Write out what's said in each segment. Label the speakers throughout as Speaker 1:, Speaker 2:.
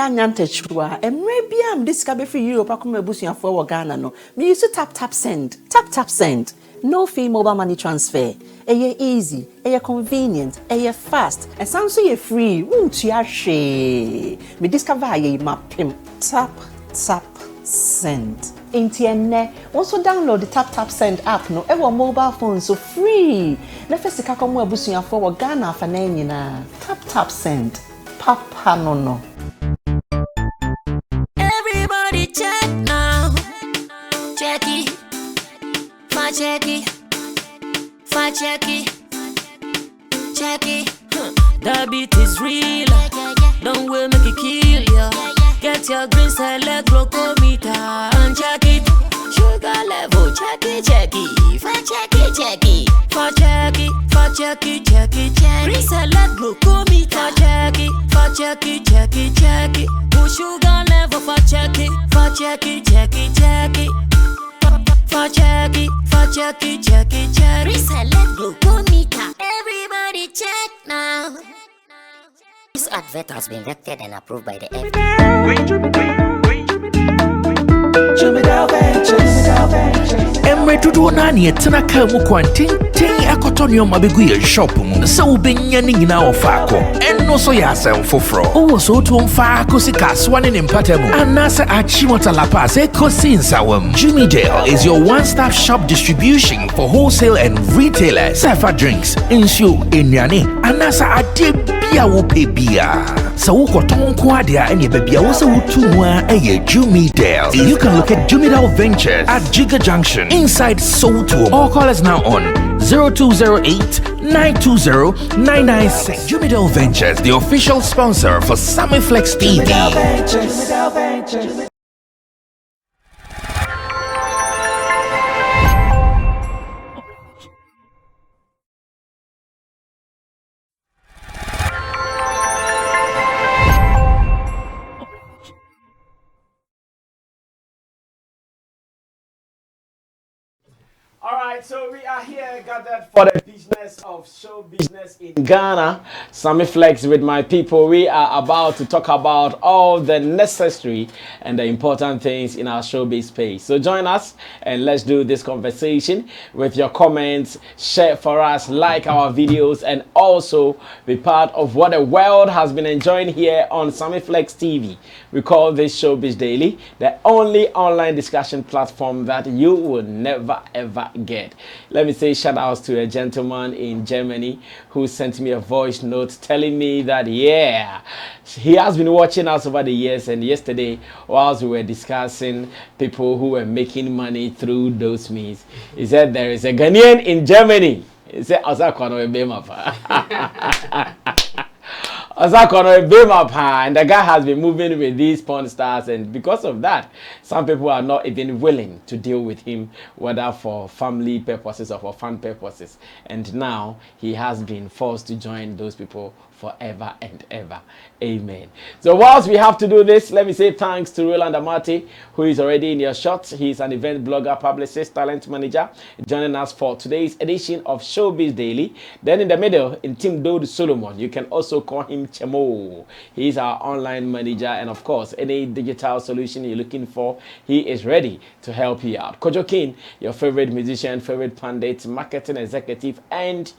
Speaker 1: nyantechwa maybe am discover free Europe akoma ebusuafo wo Ghana no me use tap send no fee mobile money transfer eye easy eye convenient eye fast and sound so ye free won't ya hwe me discover aye mapim tap send Intienne also download the tap send app no ewo mobile phone so free na fesika komo ebusuafo wo Ghana afa na nyina tap send papa no
Speaker 2: everybody check now check it that beat is real don't will make it kill ya get your green select glucometer and check it sugar level check it green select glucometer check it sugar level for check it reselect glucometer. Everybody check now. This advert has been vetted and approved by the
Speaker 3: Emre tudo na ni etena ka mu kwanten akotonyo mabegu ye shop mu se wo benya ni nyina ofa akọ enno so ya asem foforo wo so to mfa akosi kaswa ne mpatamu anasa achimota la pass ekosi nsawam Jimmy Dale is your one-stop shop distribution for wholesale and retailers safa drinks insure enyane anasa ade bia wo pebia so wo koton ko ade a ene bebia wo se wo tumu a Jimmy Dale. You can look at Jimmy Dale Ventures at Giga Junction inside Soto or call us now on 0208-920-996. Jimmy Dale Ventures, the official sponsor for Sammy Flex TV.
Speaker 4: Alright, so we are here gathered for the business of show business in Ghana. Sammy Flex with my people. We are about to talk about all the necessary and the important things in our showbiz space. So join us and let's do this conversation with your comments. Share for us, like our videos, and also be part of what the world has been enjoying here on Sammy Flex TV. We call this Showbiz Daily, the only online discussion platform that you will never ever get. Let me say shout outs to a gentleman in Germany who sent me a voice note telling me that yeah, he has been watching us over the years, and yesterday whilst we were discussing people who were making money through those means, he said there is a Ghanaian in Germany. He said and the guy has been moving with these porn stars, and because of that, some people are not even willing to deal with him, whether for family purposes or for fun purposes. And now he has been forced to join those people forever and ever. Amen. So whilst we have to do this, let me say thanks to Roland Amati, who is already in your shot. He's an event blogger, publicist, talent manager, joining us for today's edition of Showbiz Daily. Then in the middle, in Team Dode Solomon, you can also call him Chemo. He's our online manager, and of course, any digital solution you're looking for, he is ready to help you out. Kojo King, your favorite musician, favorite pundit, marketing executive, and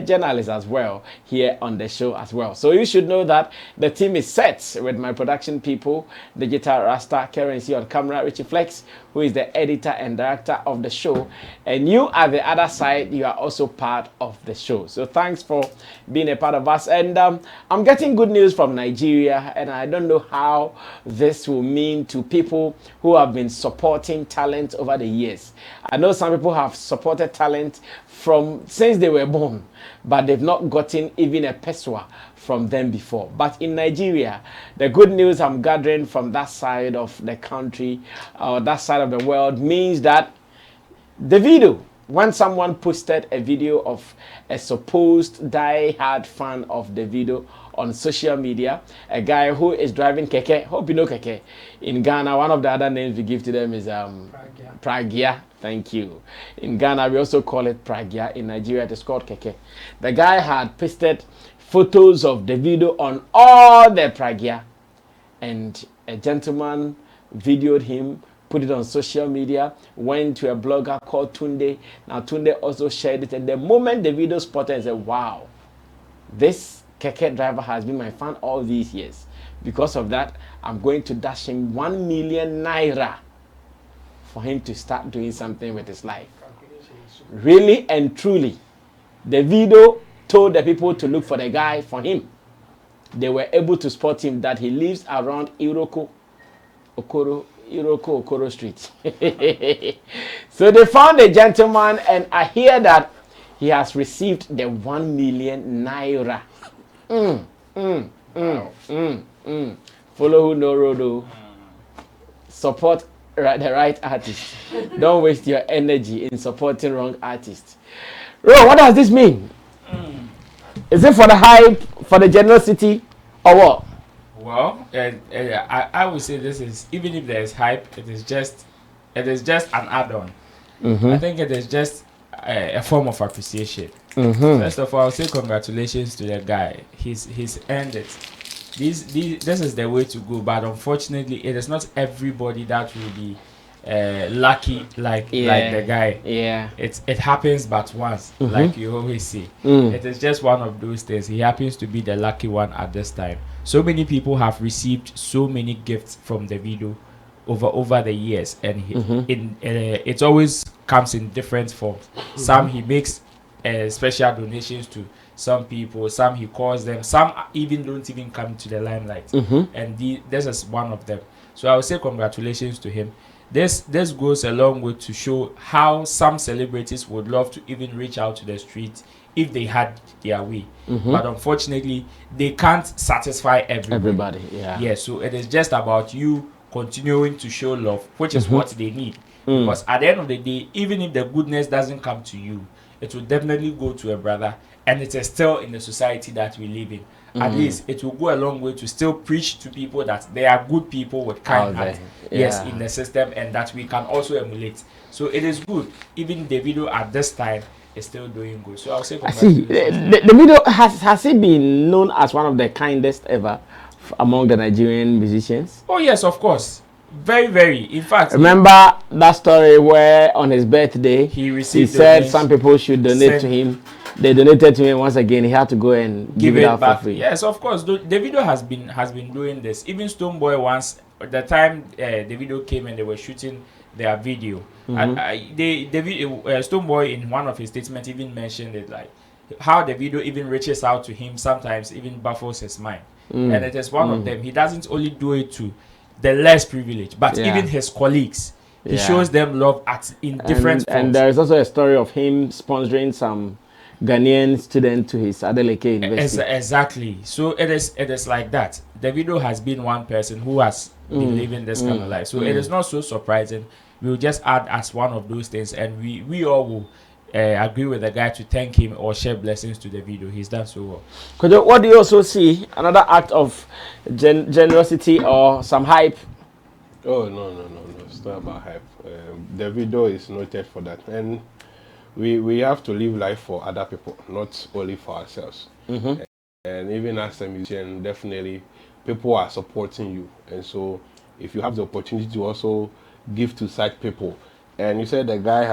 Speaker 4: journalist as well, here on the show as well. So you should know that the team is set with my production people, Digital Rasta, Currency on camera, Richie Flex, who is the editor and director of the show. And you at the other side, you are also part of the show. So thanks for being a part of us. And I'm getting good news from Nigeria, and I don't know how this will mean to people who have been supporting talent over the years. I know some people have supported talent from since they were born, but they've not gotten even a peswa from them before. But in Nigeria, the good news I'm gathering from that side of the country or that side of the world means that Davido, when someone posted a video of a supposed die-hard fan of Davido on social media, a guy who is driving keke, hope you know keke. In Ghana, one of the other names we give to them is Pragya. Thank you. In Ghana, we also call it Pragya. In Nigeria, it is called keke. The guy had pasted photos of Davido on all the Pragya, and a gentleman videoed him, put it on social media, went to a blogger called Tunde. Now Tunde also shared it, and the moment the video spotted and said, wow, this keke driver has been my fan all these years. Because of that, I'm going to dash him 1 million naira for him to start doing something with his life. Really and truly, Davido told the people to look for the guy for him. They were able to spot him that he lives around Okoro Street. So they found a gentleman, and I hear that he has received the 1 million naira. Follow who no road. Support the right artist. Don't waste your energy in supporting wrong artists. Ro, what does this mean? Is it for the hype, for the generosity, or what?
Speaker 5: Well, I would say this is, even if there is hype, it is just an add-on. I think it is just a form of appreciation. First of all, I'll say congratulations to the guy. He's earned it. This is the way to go, but unfortunately, it is not everybody that will be lucky like the guy.
Speaker 4: Yeah,
Speaker 5: it happens but once, like you always say. It is just one of those things. He happens to be the lucky one at this time. So many people have received so many gifts from Davido over the years, and it always comes in different forms. Some he makes special donations to some people, some he calls them, some even don't even come to the limelight, and this is one of them. So I would say congratulations to him. This goes a long way to show how some celebrities would love to even reach out to the street if they had their way, but unfortunately they can't satisfy everybody. Yeah, so it is just about you continuing to show love, which is what they need. Because at the end of the day, even if the goodness doesn't come to you, it will definitely go to a brother, and it is still in the society that we live in. At least it will go a long way to still preach to people that there are good people with kind heart, yes, in the system, and that we can also emulate. So it is good. Even Davido at this time is still doing good. So I'll say
Speaker 4: congratulations. The video has he been known as one of the kindest ever among the Nigerian musicians?
Speaker 5: Oh yes, of course. Very, very. In fact,
Speaker 4: remember that story where on his birthday he said some people should donate to him. They donated to him once again. He had to go and give it out back for free.
Speaker 5: Yes, of course. Davido has been doing this. Even Stonebwoy once, at the time Davido came and they were shooting their video. Stonebwoy in one of his statements even mentioned it, like how Davido even reaches out to him sometimes even baffles his mind. And it is one of them. He doesn't only do it to the less privileged, but even his colleagues. He shows them love in different forms.
Speaker 4: And there is also a story of him sponsoring some Ghanaian student to his Adeleke University.
Speaker 5: Exactly. So it is like that. Davido has been one person who has been living this kind of life. So it is not so surprising. We'll just add as one of those things, and we all will agree with the guy to thank him or share blessings to Davido. He's done so well.
Speaker 4: Kojo, what do you also see? Another act of generosity or some hype?
Speaker 6: Oh, no. It's not about hype. Davido is noted for that. And we have to live life for other people, not only for ourselves. And even as a musician, definitely people are supporting you. And so if you have the opportunity to also give to such people, and you said the guy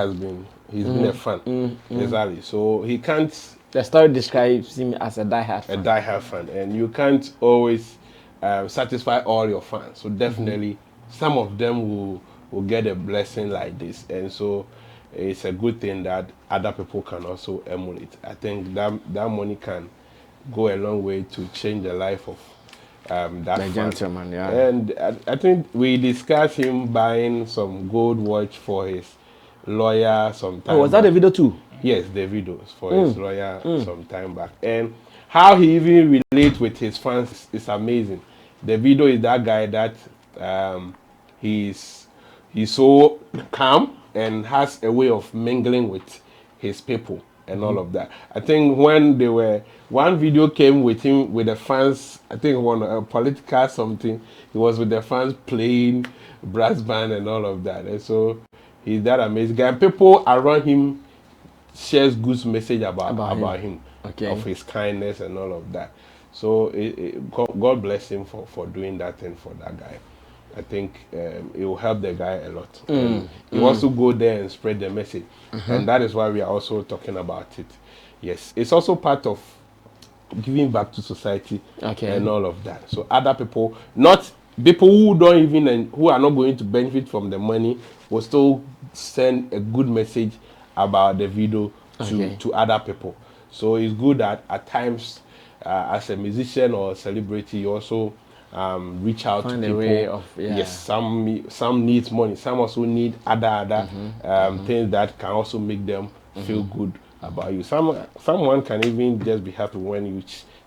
Speaker 6: he's been a fan. Exactly. So he can't.
Speaker 4: The story describes him as a diehard fan.
Speaker 6: A diehard fan. And you can't always satisfy all your fans. So definitely some of them will get a blessing like this. And so it's a good thing that other people can also emulate. I think that money can go a long way to change the life of that
Speaker 4: gentleman. Yeah.
Speaker 6: And I think we discussed him buying some gold watch for his lawyer some time.
Speaker 4: Oh, was that Davido too?
Speaker 6: Yes, Davido for his lawyer some time back. And how he even relates with his fans is amazing. Davido is that guy that he's so calm and has a way of mingling with his people and all of that. I think when one video came with him with the fans, I think on a political something, he was with the fans playing brass band and all of that. And so he's that amazing guy. And people around him shares good message about him, of his kindness and all of that. So God bless him for doing that thing for that guy. I think it will help the guy a lot. He wants to go there and spread the message. And that is why we are also talking about it. Yes, it's also part of giving back to society and all of that. So other people, not people who don't even, who are not going to benefit from the money, will still send a good message about the video to other people. So it's good that at times, as a musician or a celebrity, you also reach out to people.
Speaker 4: Way of,
Speaker 6: Yes, some needs money, some also need other things that can also make them feel good about you. Someone can even just be happy when you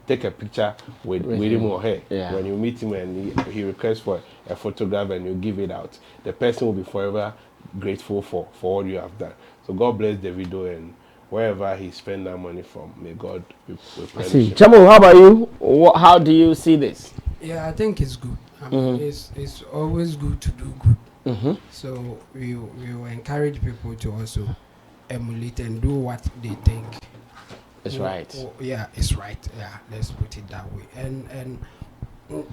Speaker 6: take a picture with him or her. When you meet him and he requests for a photograph and you give it out, the person will be forever grateful for all you have done. So God bless Davido, and wherever he spend that money from, may God replenish him.
Speaker 4: Chamo, how about you? How do you see this?
Speaker 7: Yeah, I think it's good. I mean, it's always good to do good. So we will encourage people to also emulate and do what they think
Speaker 4: it's right.
Speaker 7: Yeah, it's right. Yeah, let's put it that way. And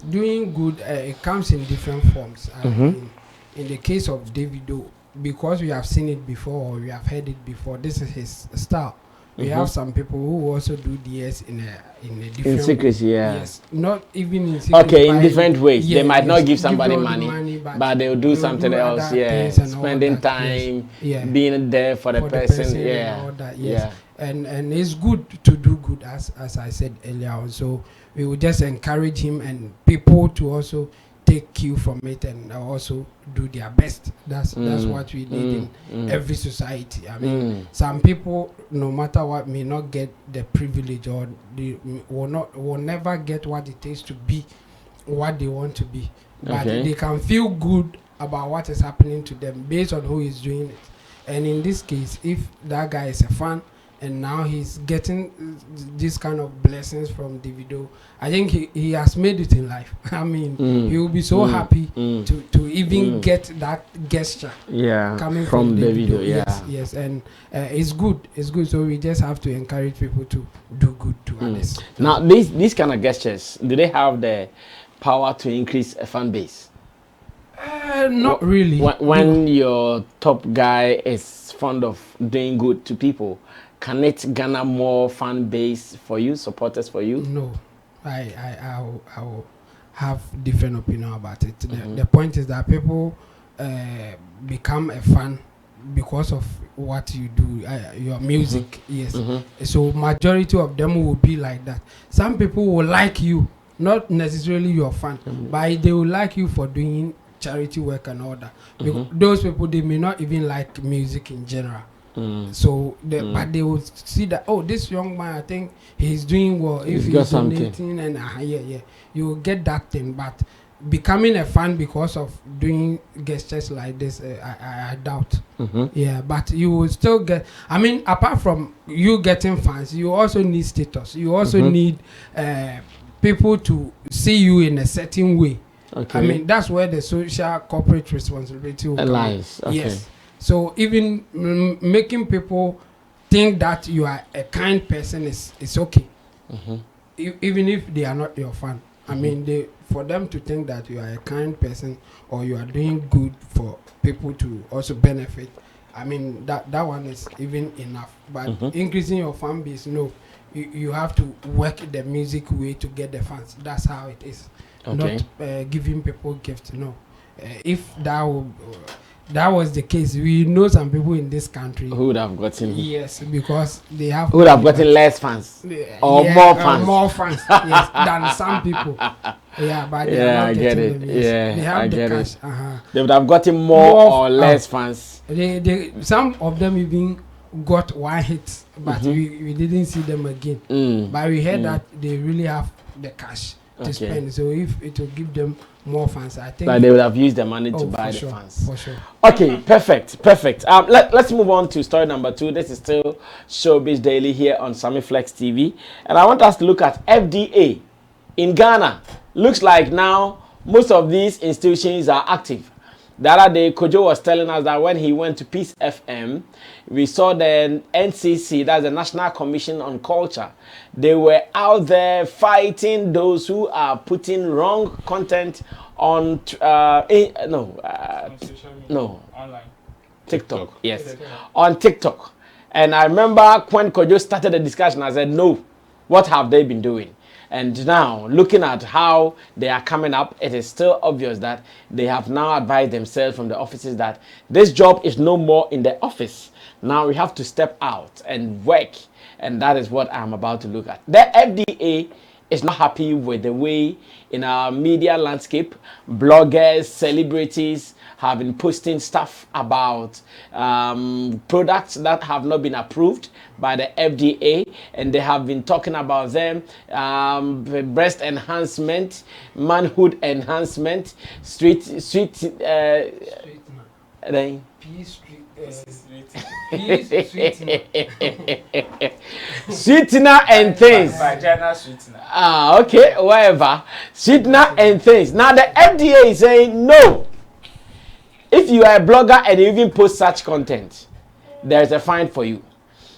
Speaker 7: doing good, it comes in different forms. I mean, in the case of Davido, because we have seen it before, or we have heard it before, this is his style. We have some people who also do DS in a different
Speaker 4: secrecy,
Speaker 7: yes, not even in secrecy.
Speaker 4: Okay, in different ways. They might not give somebody money, but they'll do something else. Yeah, spending time, being there for the person. Yeah,
Speaker 7: and all that, yes. And it's good to do good, as I said earlier on. So we will just encourage him and people to also take cue from it and also do their best. That's what we need in every society. I mean, some people, no matter what, may not get the privilege, or they will never get what it takes to be what they want to be. But they can feel good about what is happening to them based on who is doing it. And in this case, if that guy is a fan and now he's getting this kind of blessings from Davido, I think he has made it in life. I mean, he will be so happy to even get that gesture coming from Davido. Yes, and it's good. It's good. So we just have to encourage people to do good to others.
Speaker 4: Now, these kind of gestures, do they have the power to increase a fan base?
Speaker 7: Not really.
Speaker 4: When your top guy is fond of doing good to people, can it garner more fan base for you, supporters for you?
Speaker 7: No, I will have different opinion about it. The point is that people become a fan because of what you do, your music. Yes. So majority of them will be like that. Some people will like you, not necessarily your fan, but they will like you for doing charity work and all that. Those people, they may not even like music in general. So, but they will see that, oh, this young man, I think he's doing well. If he's donating, and you will get that thing. But becoming a fan because of doing gestures like this, I doubt. Yeah, but you will still get. I mean, apart from you getting fans, you also need status. You also need people to see you in a certain way. I mean, that's where the social corporate responsibility will come. Yes. So even making people think that you are a kind person is okay, even if they are not your fan. I mean, for them to think that you are a kind person or you are doing good for people to also benefit, I mean, that one is even enough. But increasing your fan base, no, you have to work the music way to get the fans. That's how it is. Not giving people gifts. No, if that was the case, we know some people in this country
Speaker 4: who would have gotten
Speaker 7: because they have
Speaker 4: who would have gotten less fans or more fans
Speaker 7: yes, than some people. But they are not getting them. They have the cash.
Speaker 4: They would have gotten more or less fans.
Speaker 7: They some of them even got one hit, but we didn't see them again. But we heard that they really have the cash to spend. So if it will give them more fans, I think
Speaker 4: like they would have used the money to buy the fans.
Speaker 7: For sure.
Speaker 4: Okay, perfect. Let's move on to story number 2. This is still Showbiz Daily here on Sammy Flex TV, and I want us to look at FDA in Ghana. Looks like now most of these institutions are active. The other day, Kojo was telling us that when he went to Peace FM, we saw the NCC, that's the National Commission on Culture. They were out there fighting those who are putting wrong content on
Speaker 5: Online.
Speaker 4: TikTok. Yes, on TikTok. And I remember when Kojo started the discussion, I said, no, what have they been doing? And now, looking at how they are coming up, it is still obvious that they have now advised themselves from the offices that this job is no more in the office. Now we have to step out and work. And that is what I'm about to look at. The FDA is not happy with the way in our media landscape, bloggers, celebrities have been posting stuff about products that have not been approved by the FDA, and they have been talking about them, breast enhancement, manhood enhancement, sweetener and things.
Speaker 5: Vagina sweetener.
Speaker 4: Okay, whatever. Sweetener and things. Now the FDA is saying no. If you are a blogger and you even post such content, there is a fine for you.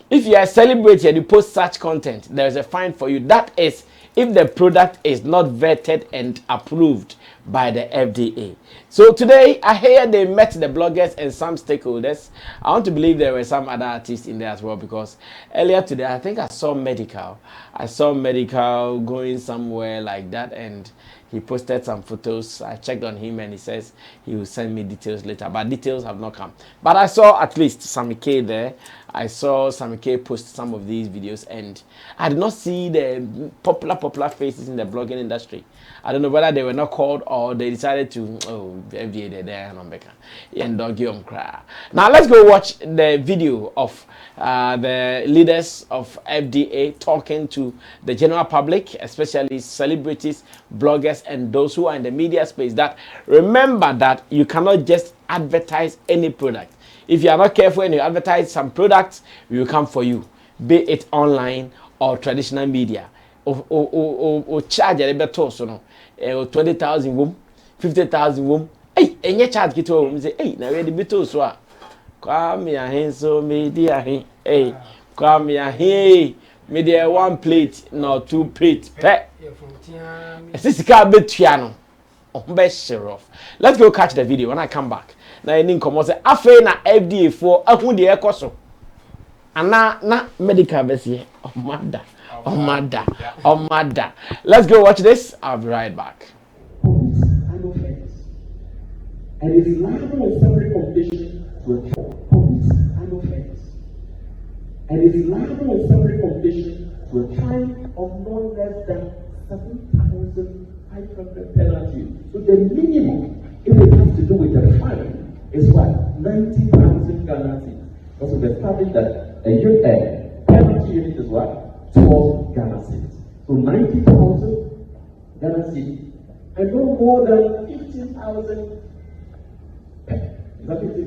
Speaker 4: If you are a celebrity and you post such content, there is a fine for you. That is if the product is not vetted and approved by the FDA. So today, I hear they met the bloggers and some stakeholders. I want to believe there were some other artists in there as well, because earlier today, I think I saw Medical. I saw Medical going somewhere like that, and he posted some photos. I checked on him and he says he will send me details later, but details have not come. But I saw at least Sammy K there. I saw Sammy K post some of these videos, and I did not see the popular faces in the blogging industry. I don't know whether they were not called or they decided to, FDA they're there and doggy on cry. Now let's go watch the video of the leaders of FDA talking to the general public, especially celebrities, bloggers, and those who are in the media space. That remember that you cannot just advertise any product. If you are not careful and you advertise some products, we will come for you, be it online or traditional media. Or charge a better so no 20,000 wom, 50,000 wom. Hey, and you charge it to say, hey, now ready better so. Come here, hen so media. Hey, come here, hey, media one plate, no 2 plates. Pet. This is car bit piano. Let's go catch the video when I come back. Now, I need come say, I na FDA for a who the echo. And na medical besi. Oh, mother. Let's go watch this. I'll be right back.
Speaker 8: And it is liable on separate compilation to a police and offense. And it is liable on separate compilation to a fine of no less than 7,500 penalty. So the minimum, if it has to do with a fine, is what? 90,000 Ghana cedis. Because we've established that a penalty unit is what? 12 Ghana cedis. So 90,000 Ghana cedis. And no more than 15,000.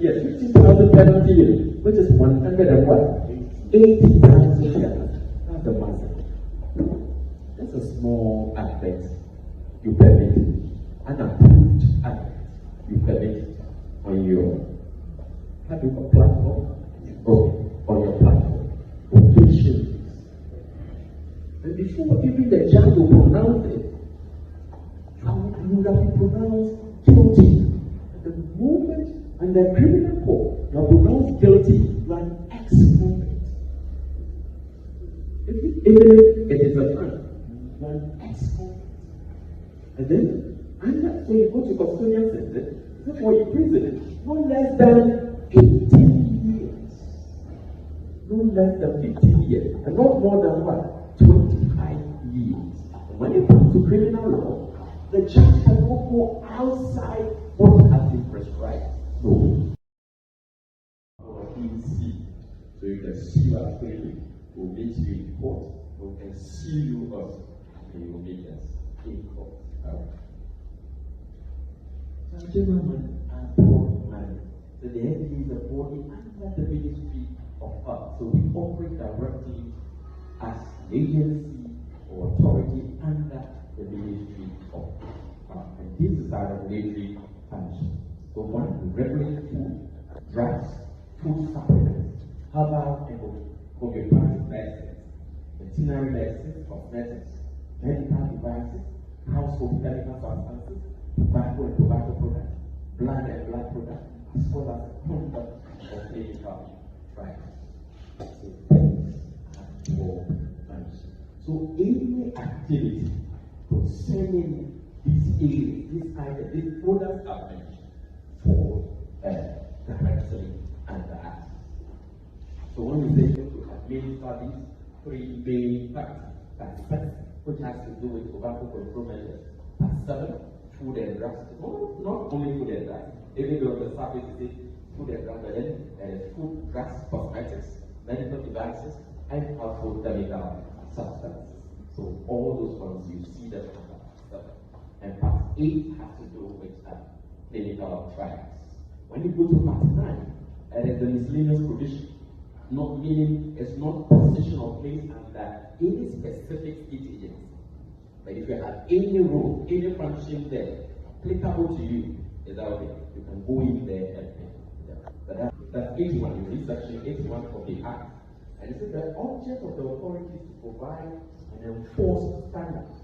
Speaker 8: Yes, 15,000 penalty unit, which is 100 and what? 80,000 Ghana. That's the massive. That's a small aspect you permit, an approved act you permit on your platform or on your platform. Occasions. And before even the judge will pronounce it, you would have been pronounced guilty. At the moment, and the criminal court, you are pronounced guilty, you are an ex-convict. Even if it is a crime, you are an ex-convict. And then, so you go to custodial sentence, before you prison, no less than 15 years. No less than 15 years. And not more than what? 25 years. And when it comes to criminal law, the judge cannot go outside what has been prescribed. No. Or easy. So you can see us freely. We'll meet you in court. We can see you us. And you will meet us in court. Gentlemen and board man. So the FDA is a body under the Ministry of Health. So we operate directly as agency or authority under the Ministry of Health. And this is our regulatory function. So So one, we regulate food, drugs, food supplements, herbal and homeopathic medicines, veterinary medicines, cosmetics, medical devices, household chemical substances, tobacco and tobacco products, blood and blood products, as well as conduct of clinical trials. So things are more managed. So any activity concerning these areas, these products are mentioned for directly under us. So when we say to have main studies, three main factors, that's first, which has to do with tobacco control measures. That's seven, food and drugs. Not only food and drugs, even though the surface is food and drugs, but then food, drugs, cosmetics, medical devices, and household chemical substances. So all those ones you see them under part 7. And part 8 has to do with clinical trials. When you go to part 9, there is the miscellaneous provision. Not meaning it's not position or place under any specific state agency. But if you have any role, any function there applicable to you, is that okay? You can go in there and but that's 81, you read section 81 of the Act. And it says the object of the authority is to provide and enforce standards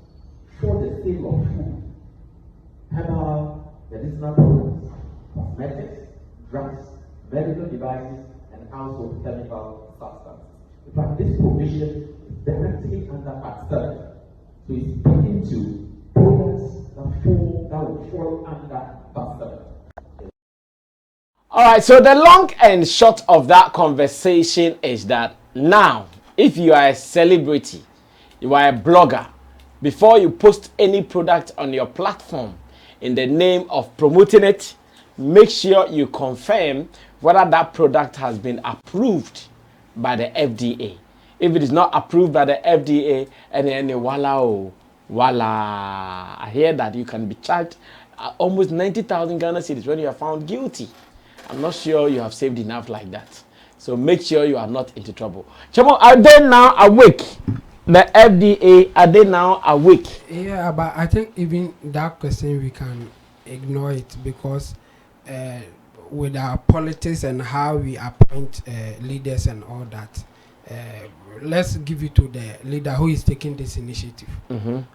Speaker 8: for the sale of food, herbal, medicinal products, cosmetics, drugs, medical devices, and household chemical substances. In fact, this provision is directly under Part 7. So it's speaking to products that will fall under Part 7.
Speaker 4: All right, so the long and short of that conversation is that now, if you are a celebrity, you are a blogger, before you post any product on your platform in the name of promoting it, make sure you confirm whether that product has been approved by the FDA. If it is not approved by the FDA, and then voila, I hear that you can be charged almost 90,000 Ghana cedis when you are found guilty. I'm not sure you have saved enough like that. So make sure you are not into trouble. Chamo, are they now awake? The FDA, are they now awake?
Speaker 7: Yeah, but I think even that question we can ignore it because with our politics and how we appoint leaders and all that, let's give it to the leader who is taking this initiative.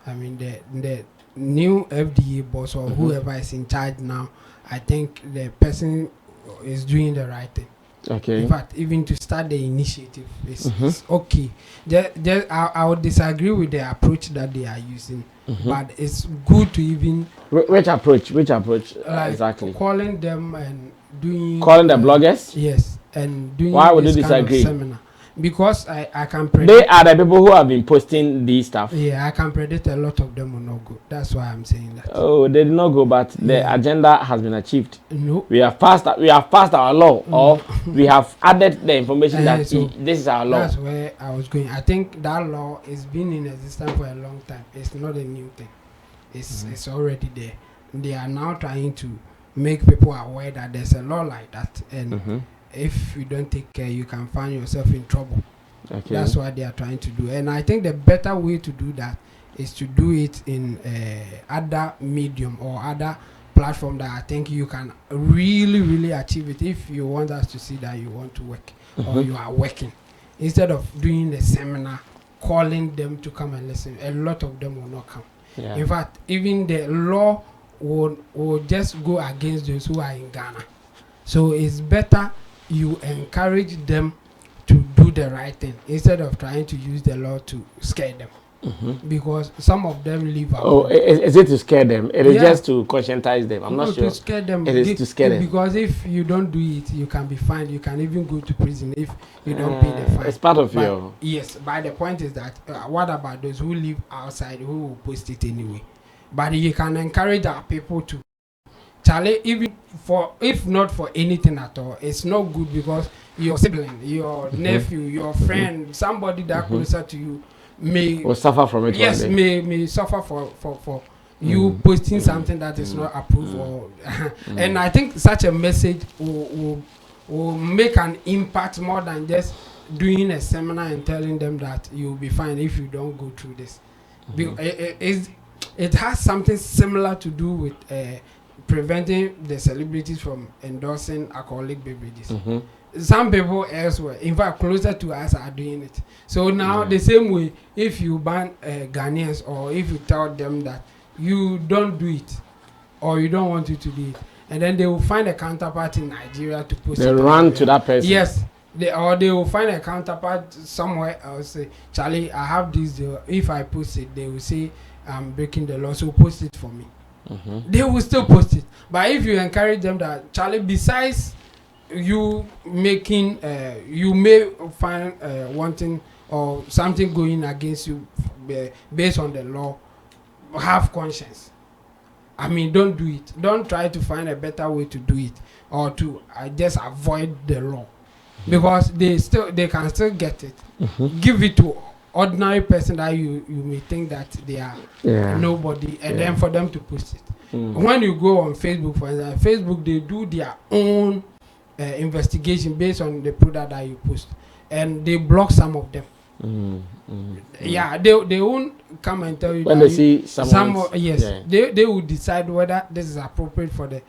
Speaker 7: I mean, the new FDA boss or whoever is in charge now, I think the person is doing the right thing.
Speaker 4: Okay.
Speaker 7: In fact, even to start the initiative is okay. I would disagree with the approach that they are using, but it's good to even
Speaker 4: which approach? Like exactly
Speaker 7: calling them and doing
Speaker 4: the bloggers.
Speaker 7: Yes, and doing.
Speaker 4: Why would you
Speaker 7: this
Speaker 4: disagree?
Speaker 7: Kind of seminar. Because I can predict.
Speaker 4: They are the people who have been posting these stuff.
Speaker 7: Yeah, I can predict a lot of them will not go. That's why I'm saying that.
Speaker 4: Oh, they did not go, but the agenda has been achieved.
Speaker 7: No.
Speaker 4: We have passed our law, or we have added the information that
Speaker 7: so
Speaker 4: this is our law.
Speaker 7: That's where I was going. I think that law has been in existence for a long time. It's not a new thing. It's already there. They are now trying to make people aware that there's a law like that, and if you don't take care, you can find yourself in trouble. Okay. That's what they are trying to do. And I think the better way to do that is to do it in other medium or other platform that I think you can really, really achieve it if you want us to see that you want to work or you are working. Instead of doing the seminar, calling them to come and listen, a lot of them will not come. Yeah. In fact, even the law will just go against those who are in Ghana. So it's better you encourage them to do the right thing instead of trying to use the law to scare them. Because some of them live out.
Speaker 4: Oh, is it to scare them? It is just to conscientize them. I'm not sure.
Speaker 7: To scare them.
Speaker 4: It is to scare them.
Speaker 7: Because if you don't do it, you can be fined. You can even go to prison if you don't pay the fine.
Speaker 4: It's part of your...
Speaker 7: Yes, but the point is that what about those who live outside who will post it anyway? But you can encourage our people to Charlie, even for if not for anything at all, it's not good because your sibling, your nephew, your friend, somebody that closer to you may
Speaker 4: suffer from it.
Speaker 7: Yes, may suffer for you posting something that is not approved. Or and I think such a message will make an impact more than just doing a seminar and telling them that you'll be fine if you don't go through this. It has something similar to do with preventing the celebrities from endorsing alcoholic beverages. Some people elsewhere, in fact closer to us, are doing it. So now the same way, if you ban Ghanaians, or if you tell them that you don't do it or you don't want you to do it, and then they will find a counterpart in Nigeria to post it.
Speaker 4: They run to that person.
Speaker 7: Yes. They will find a counterpart somewhere else. Say, Charlie, I have this. If I post it, they will say I'm breaking the law, so post it for me. They will still post it. But if you encourage them that, Charlie, besides you making, you may find wanting or something going against you based on the law, have conscience. I mean, don't do it. Don't try to find a better way to do it, or to just avoid the law, because they can still get it. Give it to ordinary person that you may think that they are nobody, and then for them to post it. When you go on Facebook, for example, Facebook, they do their own investigation based on the product that you post, and they block some of them. Yeah, they won't come and tell you
Speaker 4: when
Speaker 7: that
Speaker 4: they see someone.
Speaker 7: They will decide whether this is appropriate for the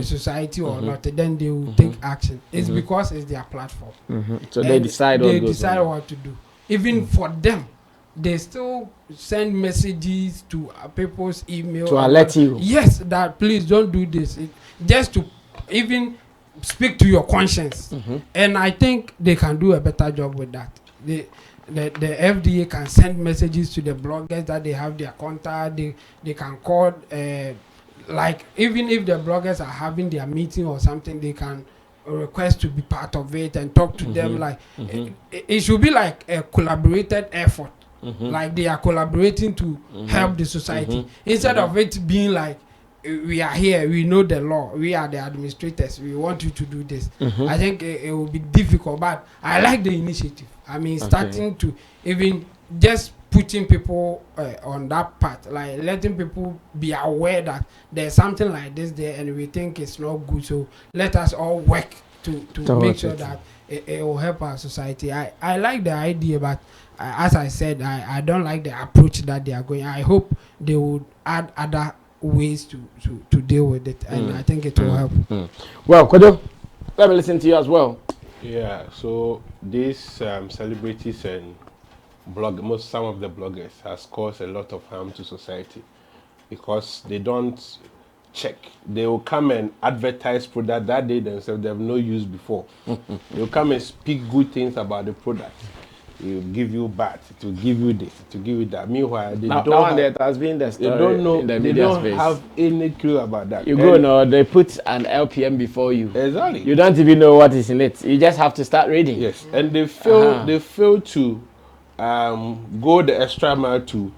Speaker 7: society or not. Then they will take action. It's because it's their platform.
Speaker 4: So they decide.
Speaker 7: They decide what to do. Even for them, they still send messages to people's email
Speaker 4: to alert you.
Speaker 7: Yes, that please don't do this. Just to even speak to your conscience. And I think they can do a better job with that. The FDA can send messages to the bloggers that they have their contact. They can call, like, even if the bloggers are having their meeting or something, they can request to be part of it and talk to them. Like it should be like a collaborated effort. Like they are collaborating to help the society, instead of it being like, we are here, we know the law, we are the administrators, we want you to do this. I think it will be difficult, but I like the initiative. I mean, starting to even just putting people on that path, like letting people be aware that there's something like this there and we think it's not good, so let us all work to make sure that it will help our society. I like the idea, but as I said, I don't like the approach that they are going. I hope they would add other ways to deal with it, and I think it will help.
Speaker 4: Well, Kodo, let me listen to you as well.
Speaker 6: Yeah, so these celebrities and some of the bloggers has caused a lot of harm to society, because they don't check. They will come and advertise product that they themselves they have no use before. They will come and speak good things about the product. It will give you bad, it will give you this, it will give you that. Meanwhile, they don't have any clue about that.
Speaker 4: You go now, they put an LPM before you.
Speaker 6: Exactly.
Speaker 4: You don't even know what is in it. You just have to start reading.
Speaker 6: Yes, and they fail to go the extra mile to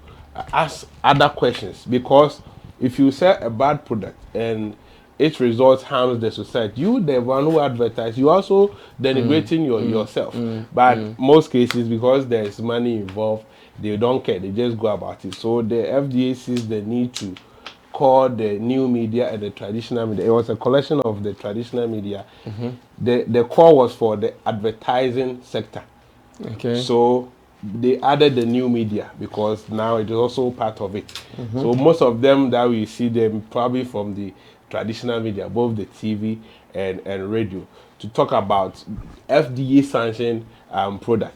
Speaker 6: ask other questions, because if you sell a bad product and its results harms the society, you the one who advertise, you also denigrating yourself. But most cases, because there is money involved, they don't care, they just go about it. So the FDA sees the need to call the new media and the traditional media. It was a collection of the traditional media. The call was for the advertising sector. So they added the new media because now it is also part of it. So most of them that we see them probably from the traditional media, both the TV and radio, to talk about FDA sanctioned product.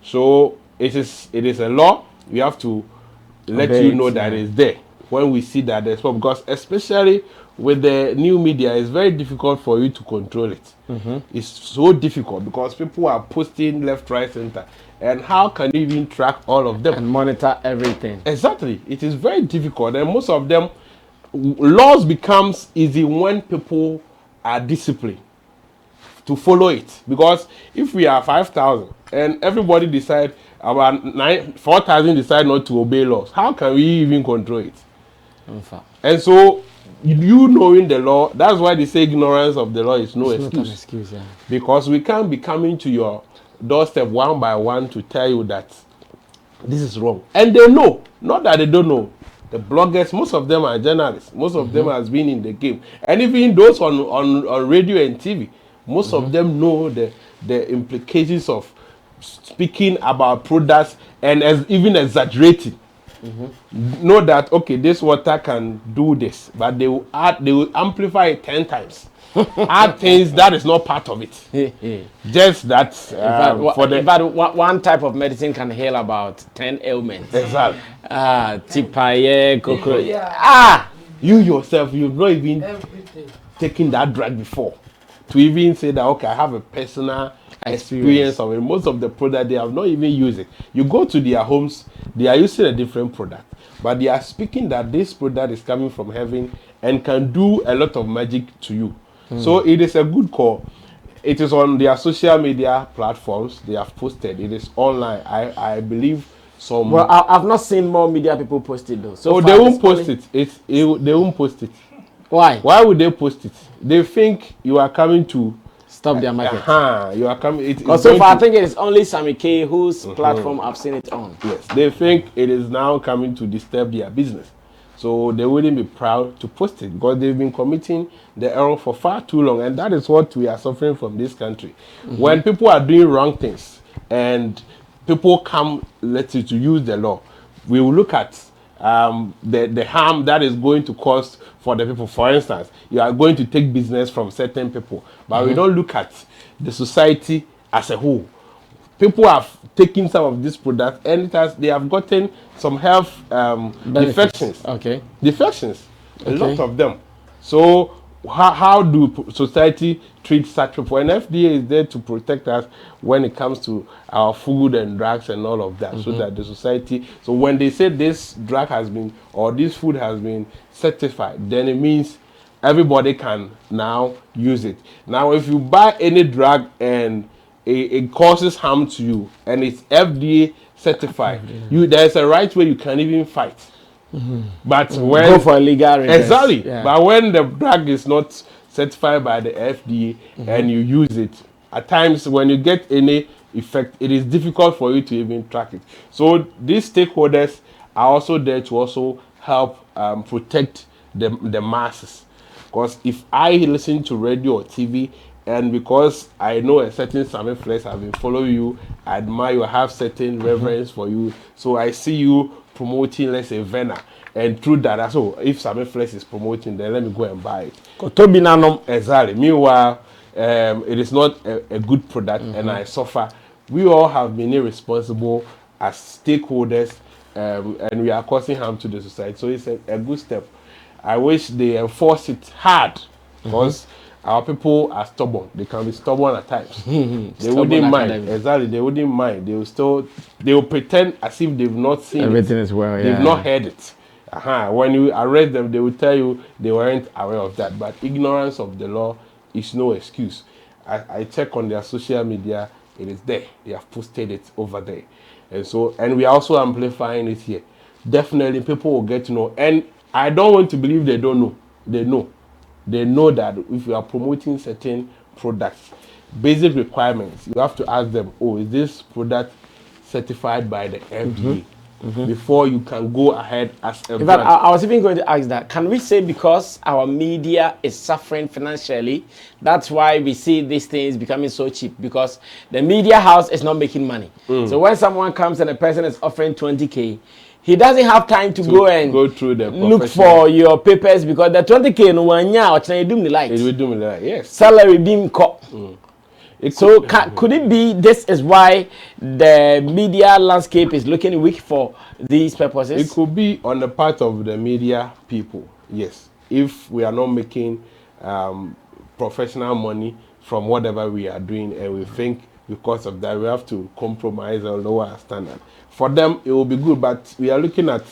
Speaker 6: So it is a law. We have to let you know that it's there when we see that there's one, because especially with the new media, it's very difficult for you to control it. It's so difficult because people are posting left, right, center. And how can you even track all of them?
Speaker 4: And monitor everything.
Speaker 6: Exactly. It is very difficult. And most of them, laws becomes easy when people are disciplined to follow it. Because if we are 5,000 and everybody decide, about 4,000 decide not to obey laws, how can we even control it? And so, you knowing the law, that's why they say ignorance of the law is no excuse. Because we can't be coming to your doorstep one by one to tell you that this is wrong. And they know, not that they don't know. The bloggers, most of them are journalists. Most of them has been in the game. And even those on radio and TV, most of them know the implications of speaking about products and even exaggerating. know that okay, this water can do this, but they will amplify it 10 times. Add things that is not part of it. Just that
Speaker 4: one type of medicine can heal about 10 ailments.
Speaker 6: Exactly.
Speaker 4: Tipaye, cockroach.
Speaker 6: You yourself, you've not even taken that drug before to even say that okay, I have a personal experience of it. Most of the product they have not even used it. You go to their homes, they are using a different product, but they are speaking that this product is coming from heaven and can do a lot of magic to you. So it is a good call. It is on their social media platforms. They have posted. It is online. I believe some.
Speaker 4: Well, I've not seen more media people post it though. So
Speaker 6: they won't post it. They won't post it.
Speaker 4: Why?
Speaker 6: Why would they post it? They think you are coming to
Speaker 4: stop their market.
Speaker 6: You are coming.
Speaker 4: Because so far, I think it is only Sammy K whose platform I've seen it on.
Speaker 6: Yes, they think it is now coming to disturb their business. So they wouldn't be proud to post it because they've been committing the error for far too long. And that is what we are suffering from this country. When people are doing wrong things and people come, let's say, to use the law, we will look at the harm that is going to cause for the people. For instance, you are going to take business from certain people, but we don't look at the society as a whole. People have taken some of these products and they have gotten some health defections. Defections, a lot of them. So how do society treat such people? And FDA is there to protect us when it comes to our food and drugs and all of that, so that the society. So when they say this drug has been or this food has been certified, then it means everybody can now use it. Now, if you buy any drug and it causes harm to you and it's FDA certified, there's a right way you can even fight. But when
Speaker 4: go for a legal redress.
Speaker 6: Exactly. But when the drug is not certified by the FDA and you use it, at times when you get any effect, it is difficult for you to even track it. So these stakeholders are also there to also help protect the masses. Because if I listen to radio or TV, and because I know a certain Sammy Flex, I've been following you, I admire you, I have certain reverence for you. So I see you promoting, let's say, Vena. And through that, so if Sammy Flex is promoting, then let me go and buy it. Exactly. Meanwhile, it is not a good product and I suffer. We all have been irresponsible as stakeholders and we are causing harm to the society. So it's a good step. I wish they enforce it hard because our people are stubborn. They can be stubborn at times. They wouldn't mind. Exactly. They wouldn't mind. They will pretend as if they've not seen
Speaker 4: everything as well.
Speaker 6: They've not heard it. When you arrest them, they will tell you they weren't aware of that. But ignorance of the law is no excuse. I check on their social media. It is there. They have posted it over there. And we are also amplifying it here. Definitely people will get to know. And I don't want to believe they don't know. They know. They know that if you are promoting certain products, basic requirements, you have to ask them, oh, is this product certified by the FDA? Before you can go ahead as a brand.
Speaker 4: I was even going to ask that. Can we say because our media is suffering financially, that's why we see these things becoming so cheap? Because the media house is not making money. So when someone comes and a person is offering 20K, he doesn't have time to go and
Speaker 6: go through the
Speaker 4: look for your papers because the 20K no one year or do me like.
Speaker 6: It will do me like, yes.
Speaker 4: Salary being cut. So could it be this is why the media landscape is looking weak for these purposes?
Speaker 6: It could be on the part of the media people, yes. If we are not making professional money from whatever we are doing and we think because of that we have to compromise or lower our standard. For them, it will be good, but we are looking at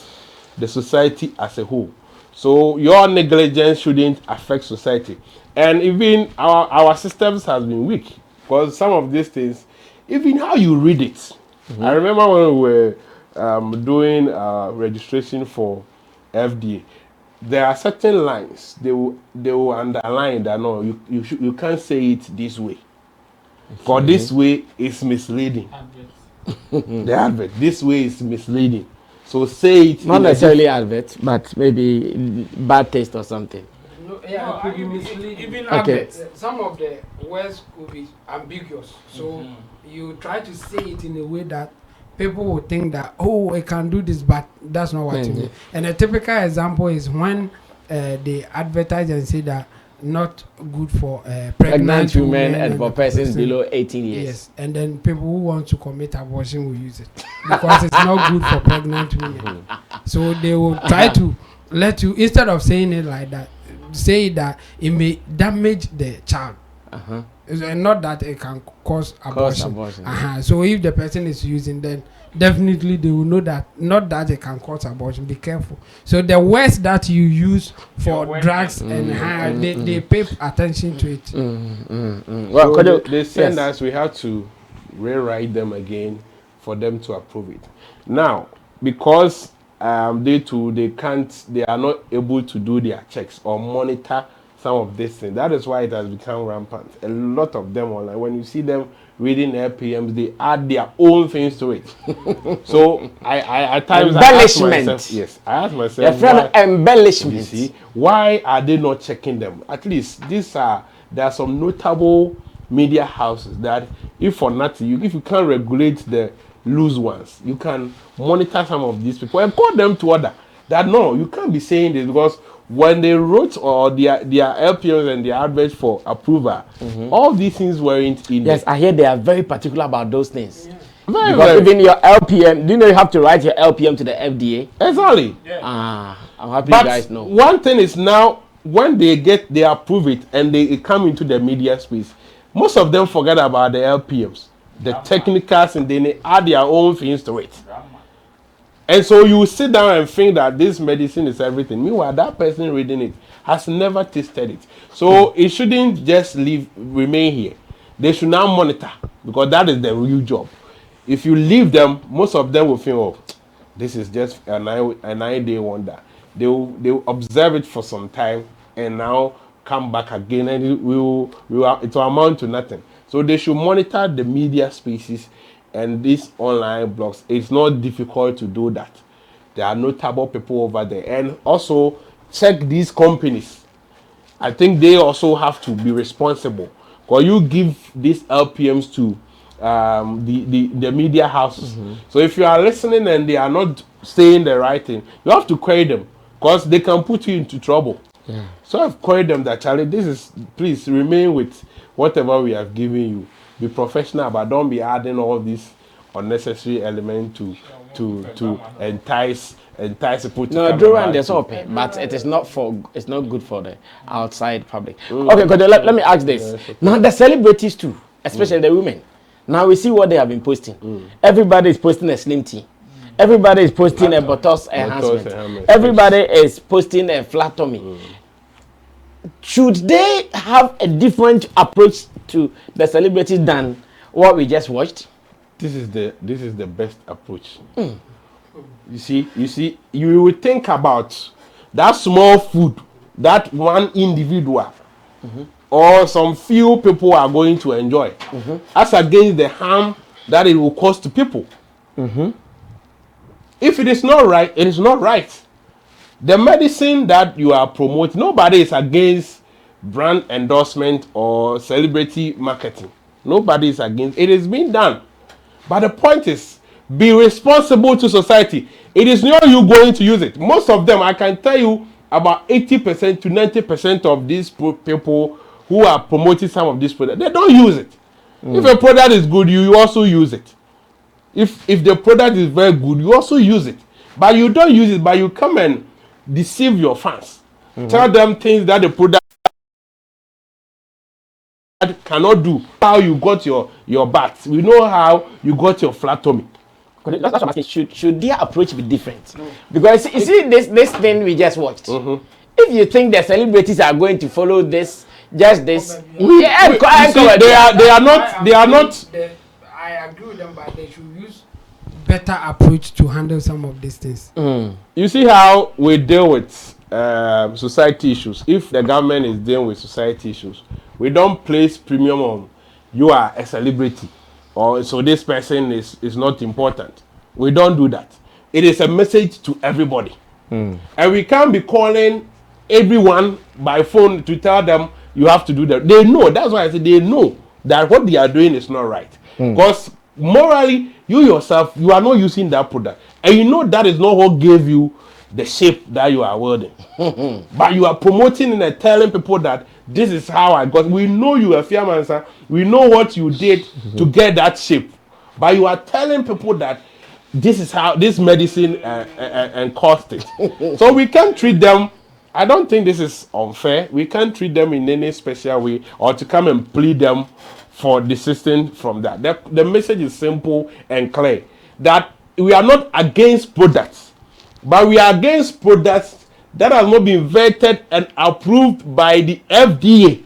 Speaker 6: the society as a whole. So your negligence shouldn't affect society. And even our systems has been weak because some of these things, even how you read it. I remember when we were doing registration for FDA, there are certain lines they will underline that no, you can't say it this way. For this way is misleading. The advert, this way is misleading. So say it.
Speaker 4: Not necessarily advert, but maybe bad taste or something.
Speaker 7: No, yeah, it could be misleading.
Speaker 5: Even
Speaker 7: adverts, some of the words could be ambiguous. So you try to say it in a way that people will think that, oh, I can do this, but that's not what it means. And a typical example is when they advertise and say that not good for
Speaker 4: pregnant women and for persons below 18 years.
Speaker 7: Yes, and then people who want to commit abortion will use it because it's not good for pregnant women. So they will try to let you, instead of saying it like that, say that it may damage the child. And not that it can cause abortion. So if the person is using, then definitely they will know that not that it can cause abortion. Be careful. So the words that you use for drugs and they pay attention to it.
Speaker 6: Well, so they send us, we have to rewrite them again for them to approve it. Now, because they are not able to do their checks or monitor some of these things. That is why it has become rampant. A lot of them online, when you see them reading LPMs, they add their own things to it. So I at times
Speaker 4: embellishment.
Speaker 6: I ask myself,
Speaker 4: why, embellishment.
Speaker 6: You see, why are they not checking them? At least there are some notable media houses that, if for nothing, if you can't regulate the loose ones, you can monitor some of these people and call them to order. That no, you can't be saying this, because when they wrote or their LPMs and their adverts for approval, all these things weren't in.
Speaker 4: Yes, I hear they are very particular about those things. Yeah. Because even your LPM, do you know you have to write your LPM to the FDA?
Speaker 6: Exactly.
Speaker 4: Yeah. I'm happy you guys know.
Speaker 6: One thing is, now when they approve it and they come into the media space, most of them forget about the LPMs, the technicals, and then they add their own things to it. And so you sit down and think that this medicine is everything. Meanwhile, that person reading it has never tasted it. So it shouldn't just remain here. They should now monitor, because that is the real job. If you leave them, most of them will think, oh, this is just a 9-day wonder. They will observe it for some time and now come back again, and it will amount to nothing. So they should monitor the media spaces and these online blogs. It's not difficult to do that. There are notable people over there. And also check these companies. I think they also have to be responsible, because you give these LPMs to the media houses. So if you are listening and they are not saying the right thing, you have to query them, because they can put you into trouble. So I've queried them that, Charlie, please remain with whatever we have given you. Be professional, but don't be adding all these unnecessary elements to entice people to come.
Speaker 4: No, there's open, but it's not good for the outside public. Okay, because let me ask this. Now the celebrities too, especially the women. Now we see what they have been posting. Everybody is posting a slim tea. Everybody is posting a Botox enhancement. Everybody is posting a flat tummy. Should they have a different approach to the celebrities than what we just watched?
Speaker 6: This is the best approach. You see, you will think about that small food that one individual or some few people are going to enjoy, as against the harm that it will cause to people. If it is not right, it is not right. The medicine that you are promoting, nobody is against brand endorsement or celebrity marketing. Nobody is against it. Is being done. But the point is, be responsible to society. It is not you going to use it. Most of them, I can tell you, about 80% to 90% of these people who are promoting some of these products, they don't use it. If a product is good, you also use it. If the product is very good, you also use it. But you don't use it, but you come and deceive your fans. Tell them things that the product cannot do. How you got your bath. We know how you got your flat tummy.
Speaker 4: That's what I'm asking. Should their approach be different? Because you see this thing we just watched. If you think the celebrities are going to follow this, just this,
Speaker 6: they are not.
Speaker 7: I agree with them, but they should use better approach to handle some of these things.
Speaker 6: You see how we deal with society issues. If the government is dealing with society issues, we don't place premium on you are a celebrity or so this person is not important. We don't do that. It is a message to everybody. And we can't be calling everyone by phone to tell them you have to do that. They know. That's why I said they know that what they are doing is not right. Because morally, you yourself, you are not using that product, and you know that is not what gave you the shape that you are wearing. But you are promoting and telling people that this is how I got. We know you are fireman, sir. We know what you did to get that shape. But you are telling people that this is how this medicine and cost it. So we can't treat them. I don't think this is unfair. We can't treat them in any special way or to come and plead them for desisting from that. The message is simple and clear that we are not against products, but we are against products that have not been vetted and approved by the FDA.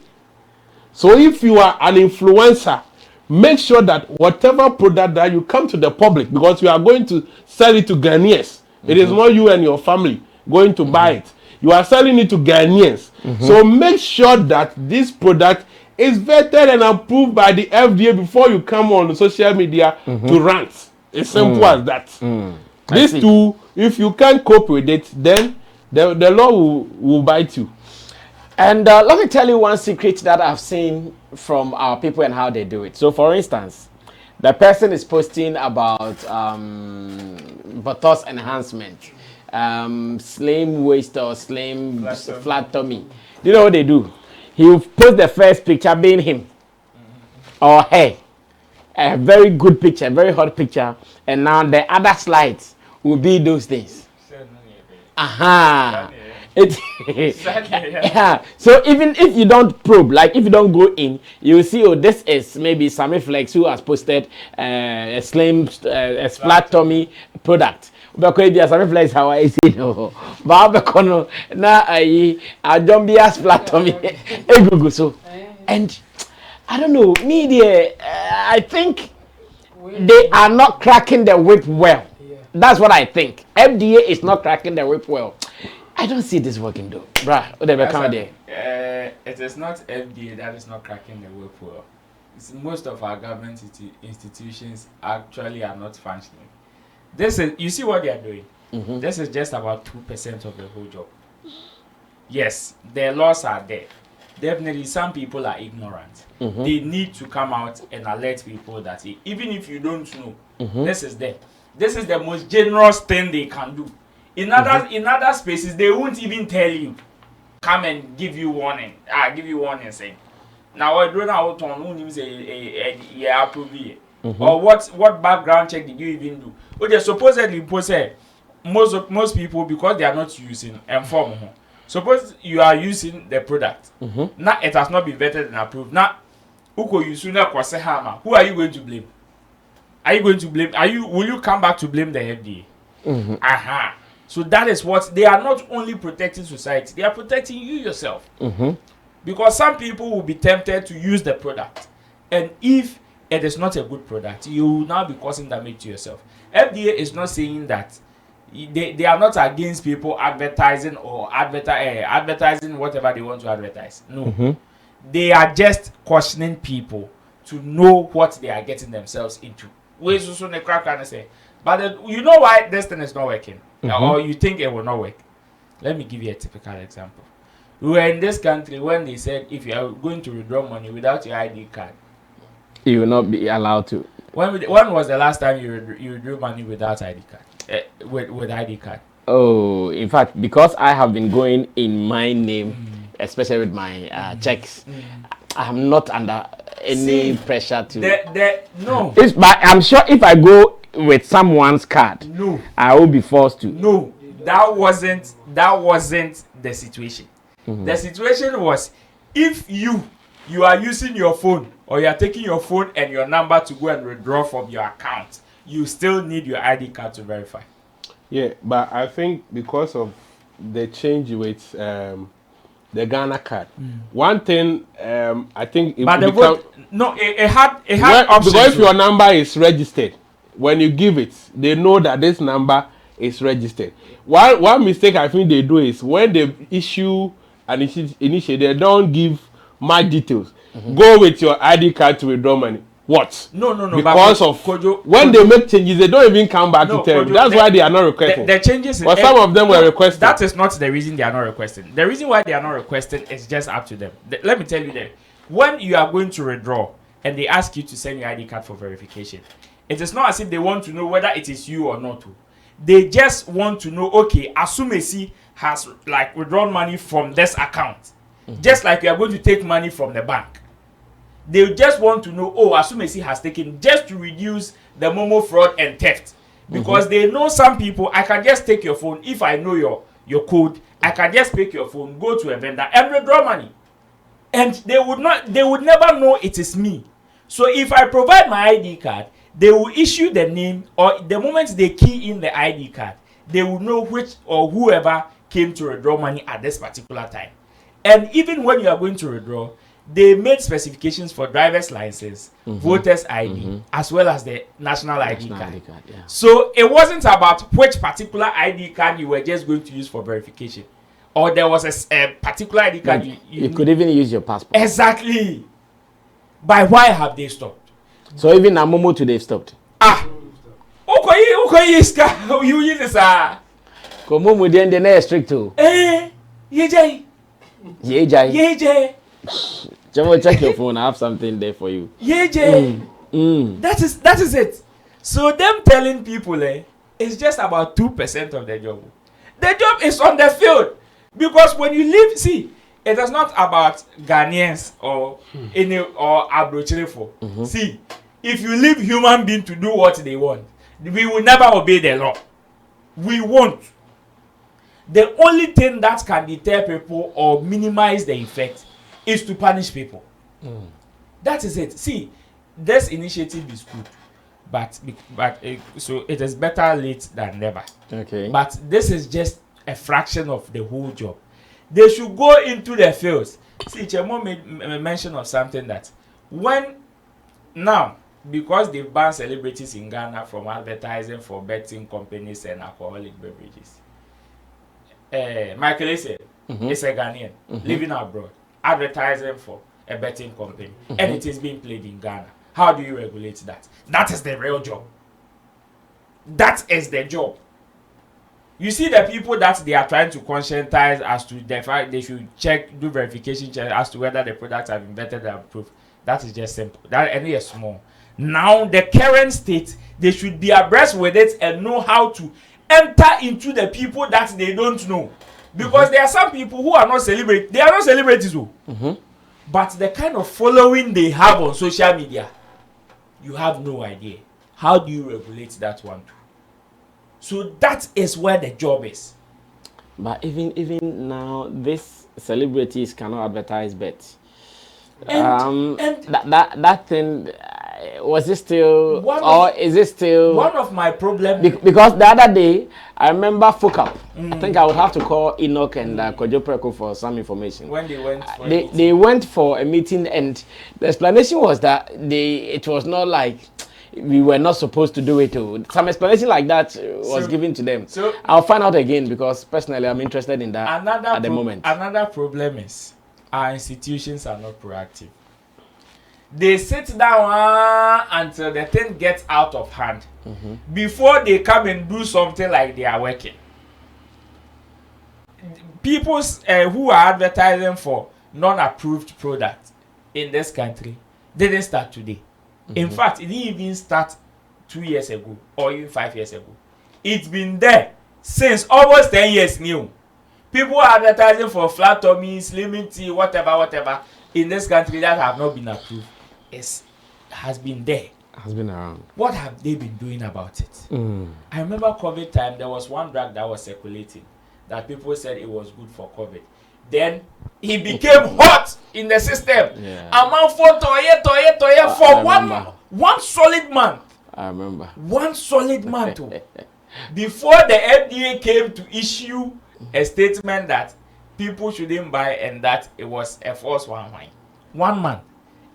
Speaker 6: So if you are an influencer, make sure that whatever product that you come to the public, because you are going to sell it to Ghanaians. It is not you and your family going to buy it. You are selling it to Ghanaians. So make sure that this product is vetted and approved by the FDA before you come on social media to rant. It's simple as that. These two, if you can't cope with it, then the law will bite you.
Speaker 4: And let me tell you one secret that I've seen from our people and how they do it. So, for instance, the person is posting about buttocks enhancement, slim waist or slim flat tummy. Do you know what they do? He will post the first picture being him or her. A very good picture, very hot picture. And now the other slides will be those things. Aha. Yeah. So even if you don't probe, like if you don't go in, you will see, oh, this is maybe Sammy Flex who has posted a slim, a flat tummy product. Because if Sammy Flex, how I say no, but na I don't be as flat tummy. So, and I don't know, media. I think they are not cracking the whip well. That's what I think. FDA is not cracking the whip well. I don't see this working though, bruh.
Speaker 5: It is not FDA that is not cracking the whip well. Most of our government institutions actually are not functioning. This is, you see what they are doing. This is just about 2% of the whole job. Yes, the laws are there. Definitely, some people are ignorant. They need to come out and alert people that even if you don't know, this is there. This is the most generous thing they can do. In other spaces, they won't even tell you. Come and give you warning. Give you warning saying, now I don't know how to say approve it. Or what background check did you even do? Okay, supposedly most people, because they are not using inform. Suppose you are using the product. Now it has not been vetted and approved. Now who are you going to blame? Are you going to blame? Will you come back to blame the FDA? So that is what they are not only protecting society, they are protecting you yourself. Because some people will be tempted to use the product, and if it is not a good product, you will now be causing damage to yourself. FDA is not saying that they are not against people advertising or advertising whatever they want to advertise. No, they are just cautioning people to know what they are getting themselves into. But you know why this thing is not working, or you think it will not work. Let me give you a typical example. We were in this country when they said if you are going to withdraw money without your ID card,
Speaker 4: you will not be allowed to.
Speaker 5: When was the last time you withdrew money without ID card? With ID card?
Speaker 4: Oh, in fact, because I have been going in my name, especially with my checks, I am not under any pressure to.
Speaker 5: No.
Speaker 4: But I'm sure if I go with someone's card,
Speaker 5: no,
Speaker 4: I will be forced to.
Speaker 5: No, that wasn't the situation. The situation was if you are using your phone or you are taking your phone and your number to go and withdraw from your account, you still need your ID card to verify.
Speaker 6: Yeah, but I think because of the change with the Ghana card, one thing I think it
Speaker 5: but the vote, no, it had options.
Speaker 6: Because if your number is registered, when you give it, they know that this number is registered. One mistake I think they do is when they issue an initiative, they don't give much details. Go with your ID card to withdraw money. What?
Speaker 5: No.
Speaker 6: Because of when they make changes, they don't even come back to tell you. That's why they are not requesting.
Speaker 5: The changes.
Speaker 6: But some of them were requested.
Speaker 5: That is not the reason they are not requesting. The reason why they are not requesting is just up to them. Let me tell you that when you are going to withdraw and they ask you to send your ID card for verification, It is not as if they want to know whether it is you or not. They just want to know, okay, Asumesi has like withdrawn money from this account. Just like you are going to take money from the bank. They just want to know, oh, Asumesi has taken, just to reduce the Momo fraud and theft. Because they know some people, I can just take your phone. If I know your code, I can just pick your phone, go to a vendor and withdraw money. And they would never know it is me. So if I provide my ID card, they will issue the name, or the moment they key in the ID card, they will know which or whoever came to withdraw money at this particular time. And even when you are going to withdraw, they made specifications for driver's license, voter's ID, as well as the national ID card.
Speaker 4: Yeah.
Speaker 5: So it wasn't about which particular ID card you were just going to use for verification, or there was a particular ID card
Speaker 4: you could even use your passport.
Speaker 5: Exactly. By why have they stopped?
Speaker 4: So even na Momo today stopped.
Speaker 5: Okay, you use this
Speaker 4: Ko Momo then they are strict too.
Speaker 5: Yejay.
Speaker 4: Check your phone. I have something there for you.
Speaker 5: That is it. So them telling people it's just about 2% of their job. The job is on the field. Because when you leave, see, it is not about Ghanaians or Abrochilefo. See, if you leave human beings to do what they want, we will never obey the law. We won't. The only thing that can deter people or minimize the effect is to punish people. That is it. See, this initiative is good, but so it is better late than never.
Speaker 4: Okay.
Speaker 5: But this is just a fraction of the whole job. They should go into the fields. See, Chemo made mention of something that now, because they've banned celebrities in Ghana from advertising for betting companies and alcoholic beverages. Michael Essien is a Ghanaian living abroad, advertising for a betting company, and it is being played in Ghana. How do you regulate that? That is the real job. That is the job. You see the people that they are trying to conscientize as to the fact they should do verification check as to whether the products have been vetted and approved. That is just simple. That any is small. Now the current state, they should be abreast with it and know how to enter into the people that they don't know. Because there are some people who are not celebrities. They are not celebrities, but the kind of following they have on social media, you have no idea. How do you regulate that one too? So that is where the job is.
Speaker 4: But even now, these celebrities cannot advertise bets. That thing, was it still, is it still?
Speaker 5: One of my problems.
Speaker 4: Because the other day, I remember Focap. I think I would have to call Enoch and Kojo Preko for some information.
Speaker 5: When they went for
Speaker 4: they went for a meeting, and the explanation was that it was not like we were not supposed to do it. Some explanation like that was given to them. So I'll find out again, because personally I'm interested in that at the moment.
Speaker 5: Another problem is our institutions are not proactive. They sit down until the thing gets out of hand before they come and do something like they are working. People who are advertising for non-approved products in this country didn't start today. In fact, it didn't even start 2 years ago or even 5 years ago. It's been there since almost 10 years new. People are advertising for flat tummy, slimming tea, whatever in this country that have not been approved. Has been there.
Speaker 4: Has been around.
Speaker 5: What have they been doing about it? I remember COVID time, there was one drug that was circulating that people said it was good for COVID. Then he became hot in the system. Amount for toye for one solid month.
Speaker 4: I remember.
Speaker 5: One solid month. Before the FDA came to issue a statement that people shouldn't buy and that it was a false one. 1 month.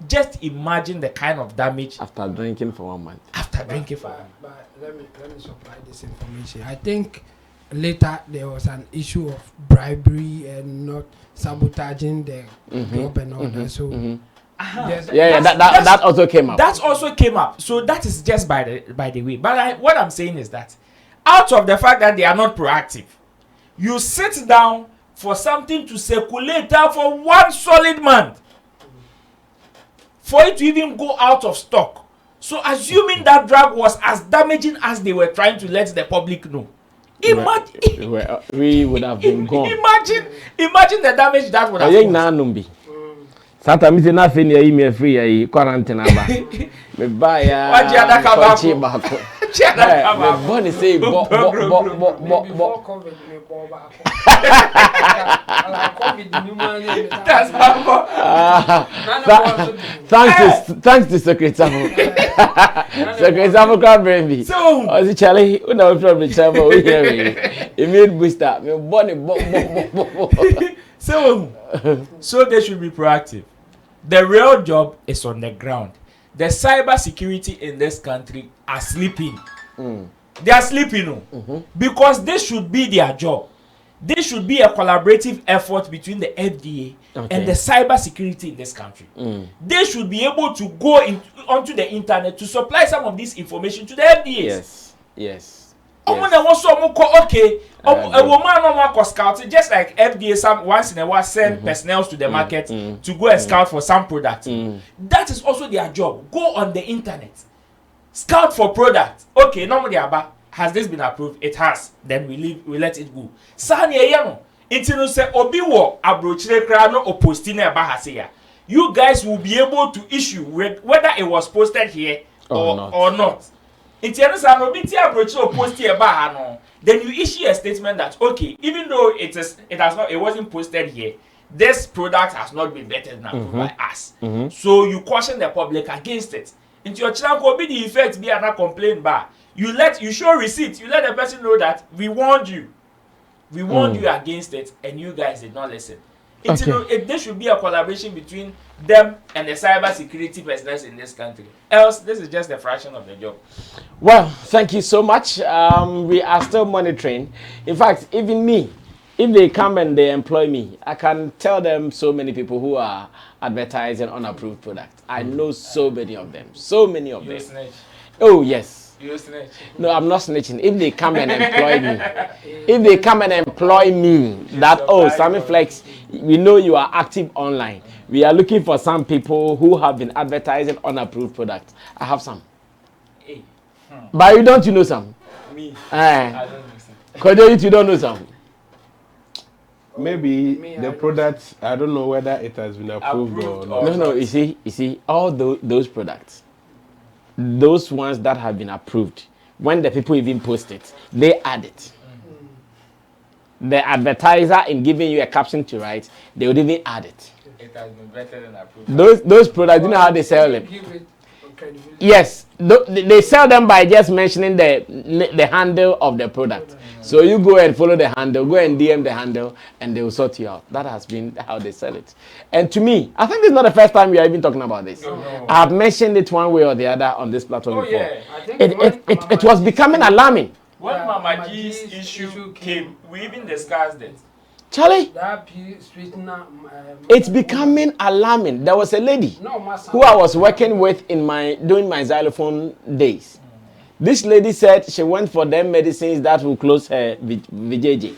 Speaker 5: Just imagine the kind of damage
Speaker 4: after drinking for 1 month.
Speaker 7: But let me supply this information. I think later there was an issue of bribery and not sabotaging the job and all that. So that also came up.
Speaker 5: That also came up. So that is just by the way. But what I'm saying is that out of the fact that they are not proactive, you sit down for something to circulate out for 1 solid month. For it to even go out of stock. So assuming that drug was as damaging as they were trying to let the public know. Imagine
Speaker 4: we would have been gone.
Speaker 5: Imagine the damage that would have caused.
Speaker 4: Sometimes it's not funny. You free quarantine aba. Me buy ya. Me born say bo. Thanks to Secretary. Secretary can bring me. So, as Charlie, we know from the channel we hear immune booster. Me born bo.
Speaker 5: So they should be proactive. The real job is on the ground. The cyber security in this country are sleeping. They are sleeping because this should be their job. This should be a collaborative effort between the FDA and the cyber security in this country. They should be able to go onto the internet to supply some of this information to the FDA.
Speaker 4: Yes.
Speaker 5: Okay, a woman scout, just like FDA once in a while send personnel to the market to go and scout for some product. That is also their job. Go on the internet, scout for product. Okay, normally has this been approved? It has. Then we let it go. You guys will be able to issue whether it was posted here or not. Then you issue a statement that okay, even though it wasn't posted here, this product has not been vetted and approved by us. So you caution the public against it. Into your channel could be the effect be another complaint bar. You show receipt, you let the person know that we warned you. We warned you against it and you guys did not listen. There should be a collaboration between them and the cyber security personnel in this country. Else, this is just a fraction of the job.
Speaker 4: Well, thank you so much. We are still monitoring. In fact, even me, if they come and they employ me, I can tell them so many people who are advertising unapproved products. I know so many of them. So many of them.
Speaker 5: Snitch.
Speaker 4: Oh, yes.
Speaker 5: You snitch.
Speaker 4: No, I'm not snitching. If they come and employ me, that, Sammy Flex, we know you are active online. We are looking for some people who have been advertising unapproved products. I have some. But you know some?
Speaker 5: Me. I don't know some.
Speaker 4: Kojo, you don't know some?
Speaker 6: Maybe the products, I don't know whether it has been approved or not.
Speaker 4: No, you see, all those products, those ones that have been approved, when the people even post it, they add it. The advertiser, in giving you a caption to write, they would even add it.
Speaker 5: It has been better than approved.
Speaker 4: Those products, you know how they sell them? Yes, they sell them by just mentioning the handle of the product. So you go and follow the handle, go and DM the handle, and they will sort you out. That has been how they sell it. And to me, I think this is not the first time we are even talking about this.
Speaker 5: No.
Speaker 4: I have mentioned it one way or the other on this platform before.
Speaker 5: Yeah.
Speaker 4: It was becoming alarming.
Speaker 5: When Mama G's issue came, we even discussed it.
Speaker 4: Charlie, it's becoming alarming. There was a lady who I was working with during my xylophone days. This lady said she went for them medicines that will close her VJJ.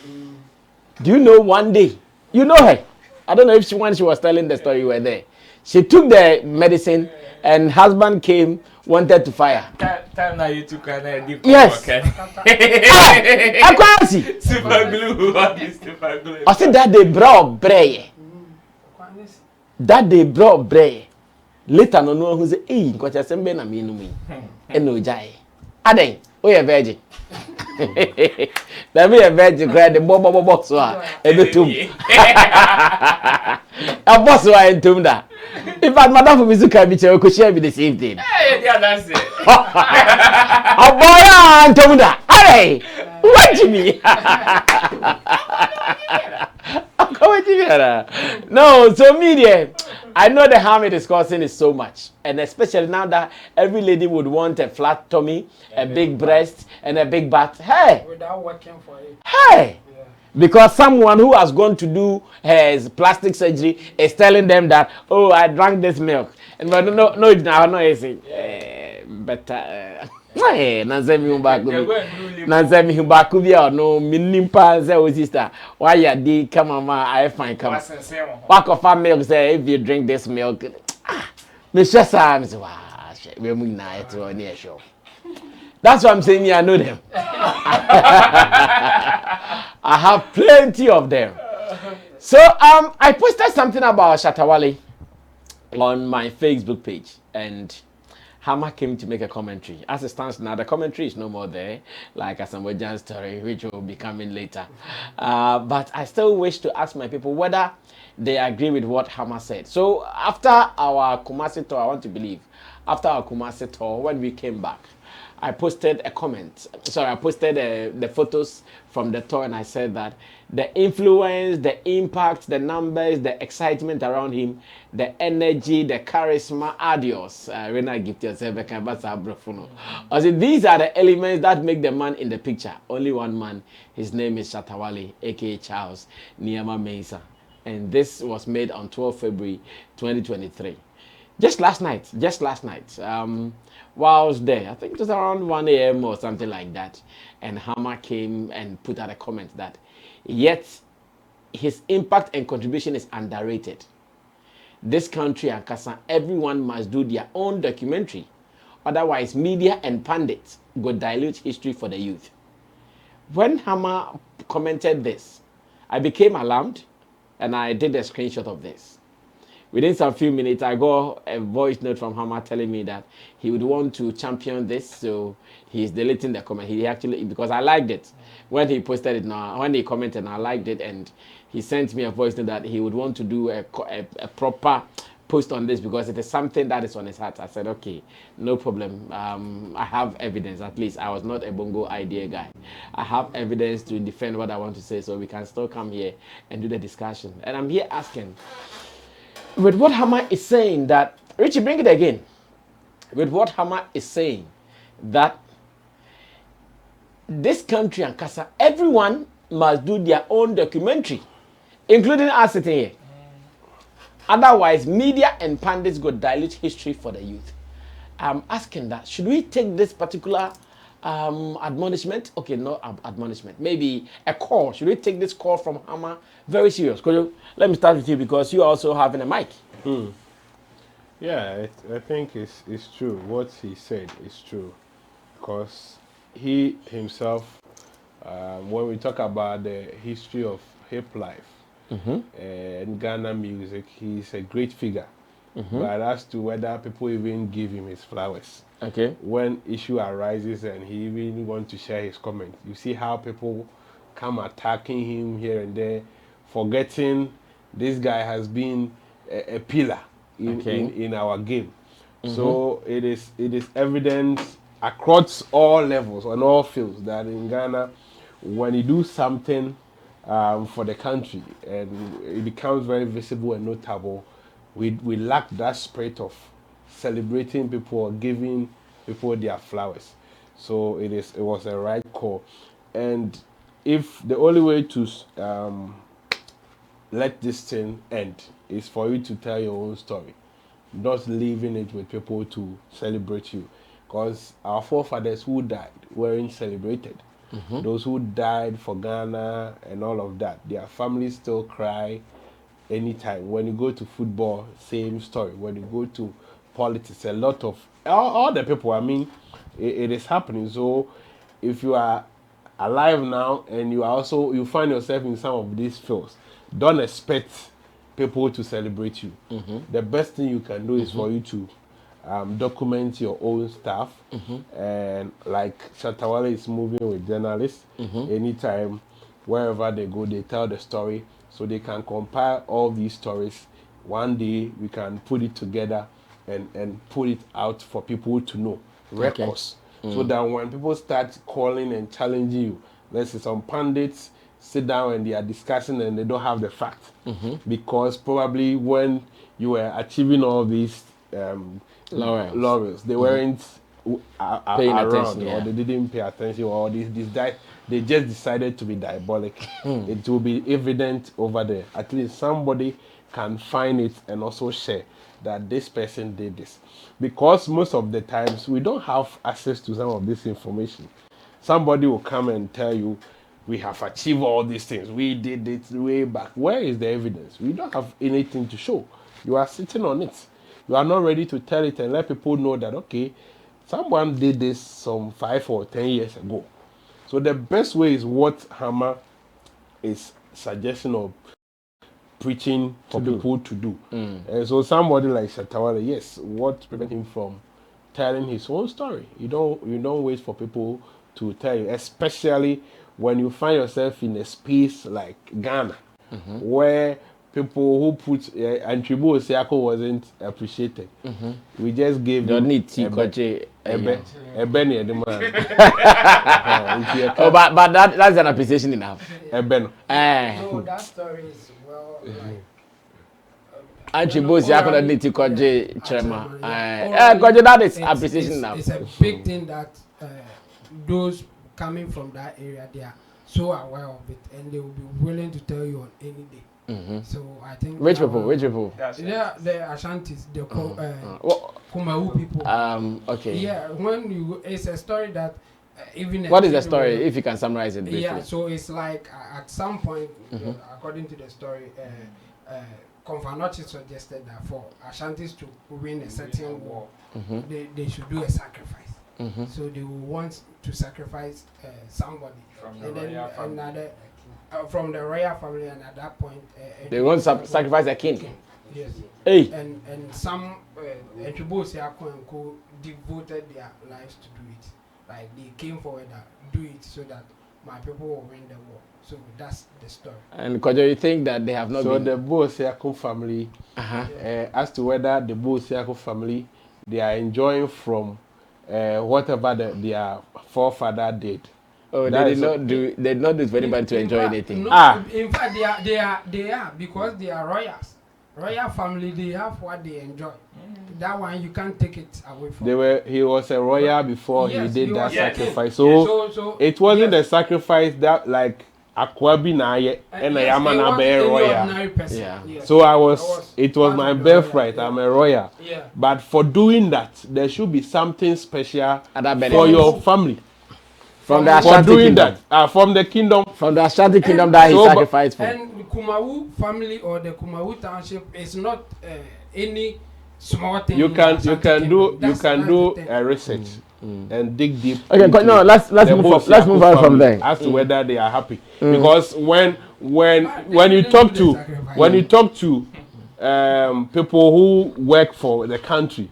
Speaker 4: Do you know one day? You know her. I don't know if when she was telling the story you were there. She took the medicine and husband came, wanted to fire.
Speaker 5: Time now you took an idea.
Speaker 4: Yes. I can't see.
Speaker 5: Super glue. What is super glue?
Speaker 4: I said that they brought bread. That they brought bread. Later no one who say, "Hey, because I said me na me no me." Eno jai. Aden, we a virgin. That be a virgin. Grab the box so. Ebetum. A boss so I entum that. In fact, Madam Mizuka Biche could share me the same thing.
Speaker 5: Yeah, that's it.
Speaker 4: A boy entum that. Hey, what do you mean? No, so media. I know the harm it is causing is so much, and especially now that every lady would want a flat tummy, a big breast, and a big butt. Hey,
Speaker 7: without working for it.
Speaker 4: Hey, because someone who has gone to do his plastic surgery is telling them that, oh, I drank this milk, and but no, easy. But Nansemi Humbaku or no minimpa ze sister. Why ya di come mama I find come. Walk of milk say if you drink this milk. Mr. Sam is we're moving now to near show. That's what I'm saying. Me, I know them. I have plenty of them. So I posted something about Shatta Wale on my Facebook page, and Hammer came to make a commentary. As it stands now, the commentary is no more there, like a Samojan story, which will be coming later. But I still wish to ask my people whether they agree with what Hammer said. So after our Kumasi tour, I want to believe, after our Kumasi tour, when we came back, I posted a comment. Sorry, I posted the photos from the tour, and I said that the influence, the impact, the numbers, the excitement around him, the energy, the charisma, adios. When I give yourself a canvas, I said these are the elements that make the man in the picture. Only one man. His name is Shatta Wale, aka Charles Niyama Mensah, and this was made on 12 February 2023. Just last night. While I was there, I think it was around 1 a.m. or something like that, and Hammer came and put out a comment that yet his impact and contribution is underrated. This country and Kasa, everyone must do their own documentary. Otherwise, media and pundits go dilute history for the youth. When Hammer commented this, I became alarmed, and I did a screenshot of this. Within some few minutes, I got a voice note from Hammer telling me that he would want to champion this, so he's deleting the comment. He actually, because I liked it when he posted it now, when he commented, I liked it, and he sent me a voice note that he would want to do a proper post on this because it is something that is on his heart. I said, okay, no problem. I have evidence. At least I was not a Bongo idea guy. I have evidence to defend what I want to say, so we can still come here and do the discussion. And I'm here asking, with what Hammer is saying that, Richie, bring it again. With what Hammer is saying that this country and Kasa, everyone must do their own documentary, including us sitting here. Otherwise, media and pundits go dilute history for the youth. I'm asking that, should we take this particular admonishment? Okay, no admonishment. Maybe a call. Should we take this call from Hammer very serious? Let me start with you because you also having a mic.
Speaker 6: Yeah, I think it's true. What he said is true. Because he himself, when we talk about the history of hip life and Ghana music, he's a great figure. But as to whether people even give him his flowers.
Speaker 4: Okay.
Speaker 6: When issue arises and he even want to share his comments, you see how people come attacking him here and there, forgetting this guy has been a pillar in our game. So it is evident across all levels, on all fields, that in Ghana, when you do something for the country and it becomes very visible and notable, we lack that spirit of celebrating people or giving people their flowers. So it was a right call. And if the only way to let this thing end is for you to tell your own story, not leaving it with people to celebrate you, because our forefathers who died weren't celebrated. Those who died for Ghana and all of that, their families still cry anytime. When you go to football, same story. When you go to politics, a lot of all the people, I mean, it is happening. So if you are alive now and you find yourself in some of these fields, don't expect people to celebrate you. The best thing you can do is for you to document your own stuff, and like Shatta Wale is moving with journalists. Anytime, wherever they go, they tell the story, so they can compile all these stories. One day we can put it together and put it out for people to know, records, so that when people start calling and challenging you, let's say some pundits sit down and they are discussing and they don't have the fact, because probably when you were achieving all these laurels, they weren't
Speaker 4: paying
Speaker 6: around,
Speaker 4: attention,
Speaker 6: or they didn't pay attention, or they just decided to be diabolic. It will be evident over there. At least somebody can find it and also share that this person did this, because most of the times we don't have access to some of this information. Somebody will come and tell you, we have achieved all these things, we did it way back. Where is the evidence? We don't have anything to show. You are sitting on it. you are not ready to tell it and let people know that, okay, someone did this some 5 or 10 years ago. So the best way is what Hammer is suggesting or preaching for people to do. And so somebody like Shatta, yes, what prevents him from telling his own story? You don't wait for people to tell you, especially when you find yourself in a space like Ghana, where people who put and Tribu Osiako wasn't appreciated. We just gave
Speaker 4: Don't
Speaker 6: him
Speaker 4: need tea, coche.
Speaker 6: a Benny the man.
Speaker 4: Oh, but that's an appreciation enough.
Speaker 6: A Ben.
Speaker 7: No, that story is well like.
Speaker 4: Tribu Osiako don't need tea, coche. Chema. Coche, that is appreciation enough.
Speaker 7: It's a big thing that those coming from that area, they are so aware of it, and they will be willing to tell you on any day. So I think
Speaker 4: Which people?
Speaker 7: Yeah, the Ashantis, the Kumawu people.
Speaker 4: Okay.
Speaker 7: Yeah, it's a story that even.
Speaker 4: What is the story? If you can summarize it briefly.
Speaker 7: Yeah, so it's like at some point, according to the story, Confanochi suggested that for Ashantis to win a certain war, they should do a sacrifice. So they will want to sacrifice somebody from the royal family. From the royal family, and at that point,
Speaker 4: they want to sacrifice a king.
Speaker 7: Yes.
Speaker 4: Hey.
Speaker 7: And some Echibos devoted their lives to do it. Like they came forward and do it so that my people will win the war. So that's the story.
Speaker 4: And Kojo, you think that they have not
Speaker 6: so
Speaker 4: been...
Speaker 6: the Bo-Siako family, as to whether the Bo-Siako family, they are enjoying from whatever their forefather did.
Speaker 4: Oh, they did not do it for anybody to enjoy anything.
Speaker 7: No, in fact, they are because they are royals. Royal family, they have what they enjoy. That one you can't take it away from.
Speaker 6: He was a royal before he did that sacrifice. So it wasn't a sacrifice that like Akwabi Naye and Ayamana be royal. So it was my birthright. I'm a royal. But for doing that, there should be something special for your family.
Speaker 4: From the Ashanti kingdom.
Speaker 6: From the kingdom.
Speaker 4: From the Ashanti kingdom that he sacrificed for.
Speaker 7: And the Kumawu family or the Kumawu township is not any small thing.
Speaker 6: You can do a research and dig deep.
Speaker 4: Okay, but no, let's move on from there.
Speaker 6: As to whether they are happy, because when you talk to people who work for the country,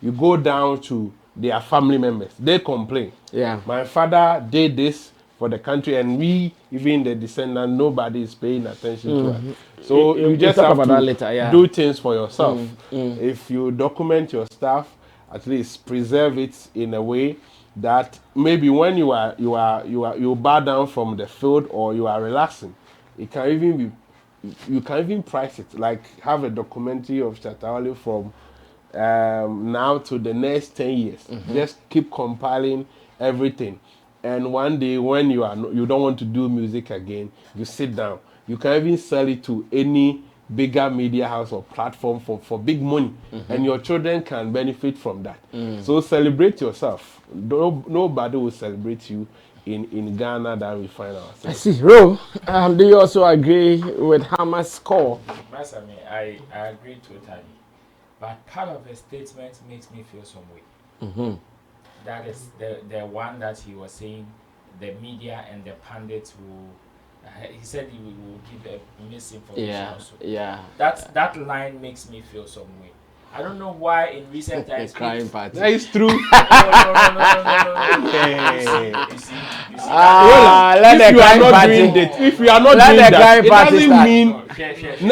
Speaker 6: you go down to their family members. They complain.
Speaker 4: Yeah.
Speaker 6: My father did this for the country, and we, even the descendant, nobody is paying attention to us. So you just have to do things for yourself. If you document your stuff, at least preserve it in a way that maybe when you bow down from the field or you are relaxing, it can even be, you can even price it. Like have a documentary of Shatta from now to the next 10 years. Just keep compiling everything, and one day when you don't want to do music again, you sit down. You can even sell it to any bigger media house or platform for big money, and your children can benefit from that. So celebrate yourself. Nobody will celebrate you in Ghana that we find ourselves.
Speaker 4: I see. Ro, do you also agree with Hammer's call?
Speaker 5: Masami, I agree totally. But part of the statement makes me feel some way. That is the one that he was saying, the media and the pundits will. He said he will give a misinformation.
Speaker 4: Yeah.
Speaker 5: That line makes me feel some way. I don't know why in recent times.
Speaker 4: Crying party.
Speaker 6: That is true.
Speaker 5: No. You see.
Speaker 4: Let the crying party.
Speaker 6: If you are not doing that, it doesn't mean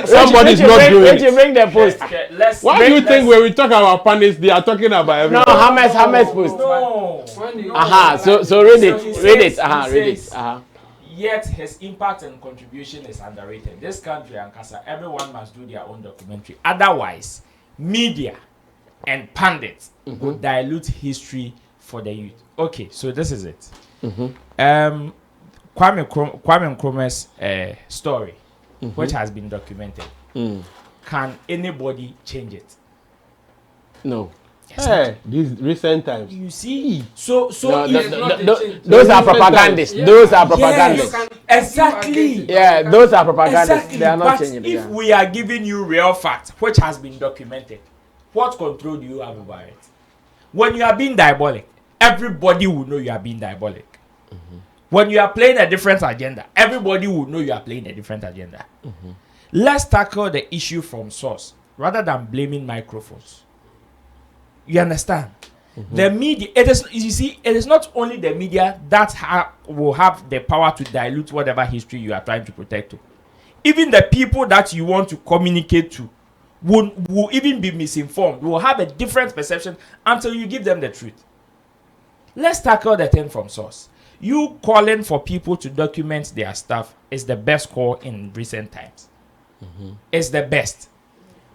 Speaker 6: somebody is not doing it.
Speaker 4: Bring the post.
Speaker 6: Why do you think when we talk about pundits, they are talking about everything?
Speaker 4: No, Hammer's post.
Speaker 5: No.
Speaker 4: So read it. Read it.
Speaker 5: Yet his impact and contribution is underrated. This country and Kasa, everyone must do their own documentary. Otherwise, media and pundits will dilute history for the youth. Okay, so this is it. Kwame Nkrumah's story, which has been documented. Can anybody change it?
Speaker 4: No.
Speaker 6: Hey, these recent times.
Speaker 5: You see, so
Speaker 4: those are propagandists. Those are propagandists.
Speaker 5: Yes, exactly.
Speaker 4: Yeah, those are propagandists.
Speaker 5: Exactly.
Speaker 4: They are not
Speaker 5: but
Speaker 4: changing.
Speaker 5: If we are giving you real facts, which has been documented, what control do you have over it? When you are being diabolic, everybody will know you are being diabolic. When you are playing a different agenda, everybody will know you are playing a different agenda. Let's tackle the issue from source rather than blaming microphones. You understand? The media, it is not only the media that will have the power to dilute whatever history you are trying to protect to. Even the people that you want to communicate to will even be misinformed, will have a different perception until you give them the truth. Let's tackle the thing from source. You calling for people to document their stuff is the best call in recent times. It's the best.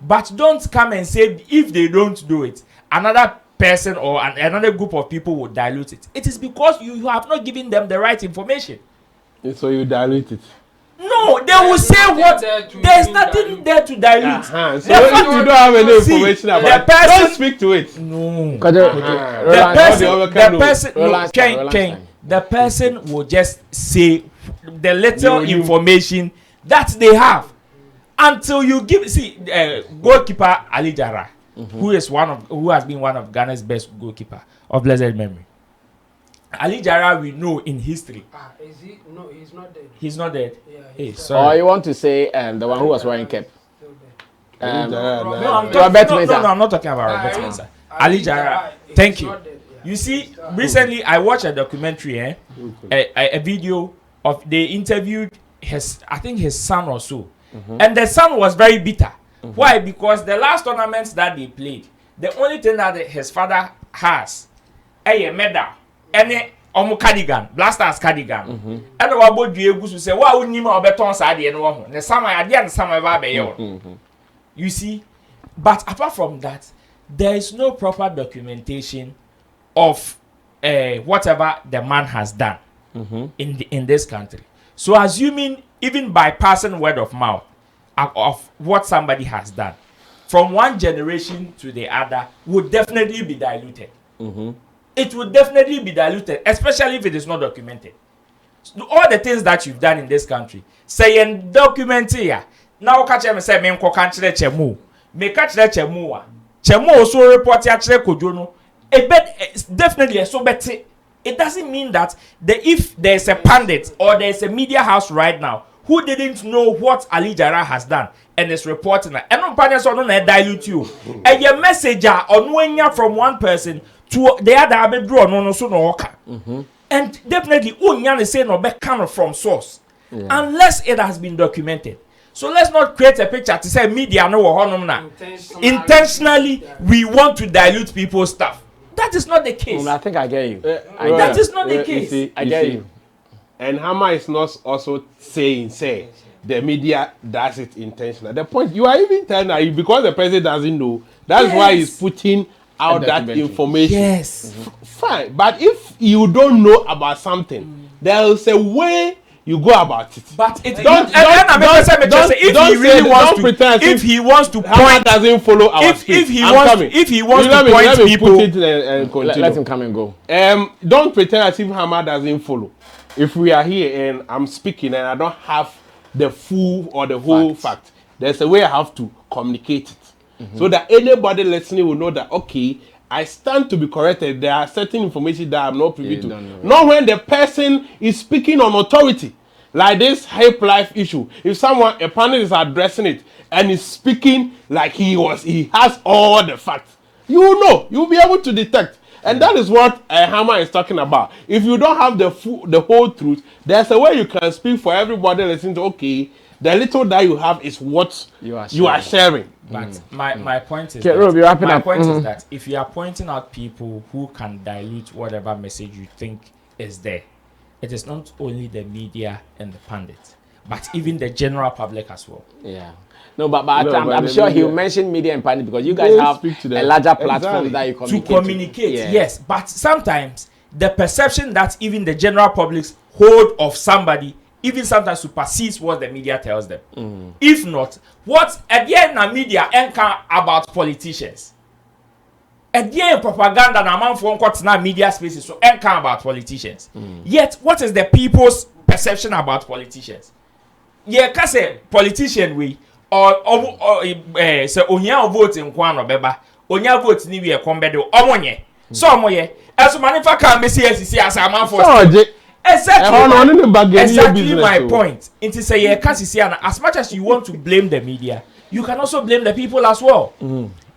Speaker 5: But don't come and say if they don't do it, another person or another group of people will dilute it. It is because you have not given them the right information.
Speaker 6: So you dilute it.
Speaker 5: No, they will say what there's nothing there to dilute.
Speaker 6: So if you don't have any information about it, don't speak to it.
Speaker 5: No. The person will just say the little information that they have until you give. See, goalkeeper Ali Jara, who has been one of Ghana's best goalkeeper of blessed memory. Ali Jara, we know in history.
Speaker 7: Is he? No, he's not dead.
Speaker 5: He's not dead.
Speaker 7: Yeah,
Speaker 5: hey, sorry.
Speaker 4: Or you want to say the one who was wearing cap?
Speaker 5: I'm not talking about Robert Mensah. Ali Jara. Thank you. You see, recently I watched a documentary, a video of they interviewed his son or so, and the son was very bitter. Why? Because the last tournaments that they played, the only thing that his father has, a medal, any cardigan, blasters cardigan, and our body to say, "Why wouldn't you know beton side and one? The summer idea and summer You see, but apart from that, there is no proper documentation of whatever the man has done in this country. So assuming even by passing word of mouth of what somebody has done from one generation to the other would definitely be diluted. It would definitely be diluted, especially if it is not documented. So all the things that you've done in this country, saying document here. Now catch them say me nko kan kire chemu. Me catch the chemu. Chemu also report ya kire kojono. Definitely so better. It doesn't mean that if there's a pundit or there's a media house right now who didn't know what Ali Jara has done and is reporting that, and pundits are not dilute you. And your messenger on from one person to the other draw no so no worker. And definitely Unyan is saying no be kind of from source unless it has been documented. So let's not create a picture to say media no intentionally we want to dilute people's stuff. That is not the case.
Speaker 4: I think I get you.
Speaker 5: That is not the case.
Speaker 4: I get you.
Speaker 6: And Hammer is not also saying the media does it intentionally. The point you are even telling that because the president doesn't know, that's why he's putting out that information.
Speaker 5: Yes.
Speaker 6: Fine. But if you don't know about something, there is a way you go about it.
Speaker 5: But it if he wants to point,
Speaker 6: doesn't follow our
Speaker 5: if he wants to point people,
Speaker 4: let him come and go.
Speaker 6: Don't pretend as if Hammer doesn't follow. If we are here and I'm speaking and I don't have the full or the whole fact, there's a way I have to communicate it so that anybody listening will know that okay, I stand to be corrected. There are certain information that I'm not privy to. Not when the person is speaking on authority. Like this hype life issue. If a panel is addressing it and is speaking like he has all the facts, you'll be able to detect. And that is what Hammer is talking about. If you don't have the whole truth, there's a way you can speak for everybody listening to, okay, the little that you have is what you are sharing.
Speaker 5: But my point is that if you are pointing out people who can dilute whatever message you think is there, it is not only the media and the pundits, but even the general public as well.
Speaker 4: Yeah. No, but I'm sure he'll mention media and pundits because you guys have a larger platform that you communicate.
Speaker 5: To communicate, yes. But sometimes the perception that even the general public's hold of somebody even sometimes supersedes what the media tells them. If not, what again the media encounter about politicians? Again, propaganda na man for na media spaces so encounter about politicians. Yet, what is the people's perception about politicians? Yeah, cause a politician we or say ohia vote in kwan obeba onya vote ni we kombedo omonye so omoye eso manifa kan be see as a man for exactly my point. It is a year as much as you want to blame the media, you can also blame the people as well.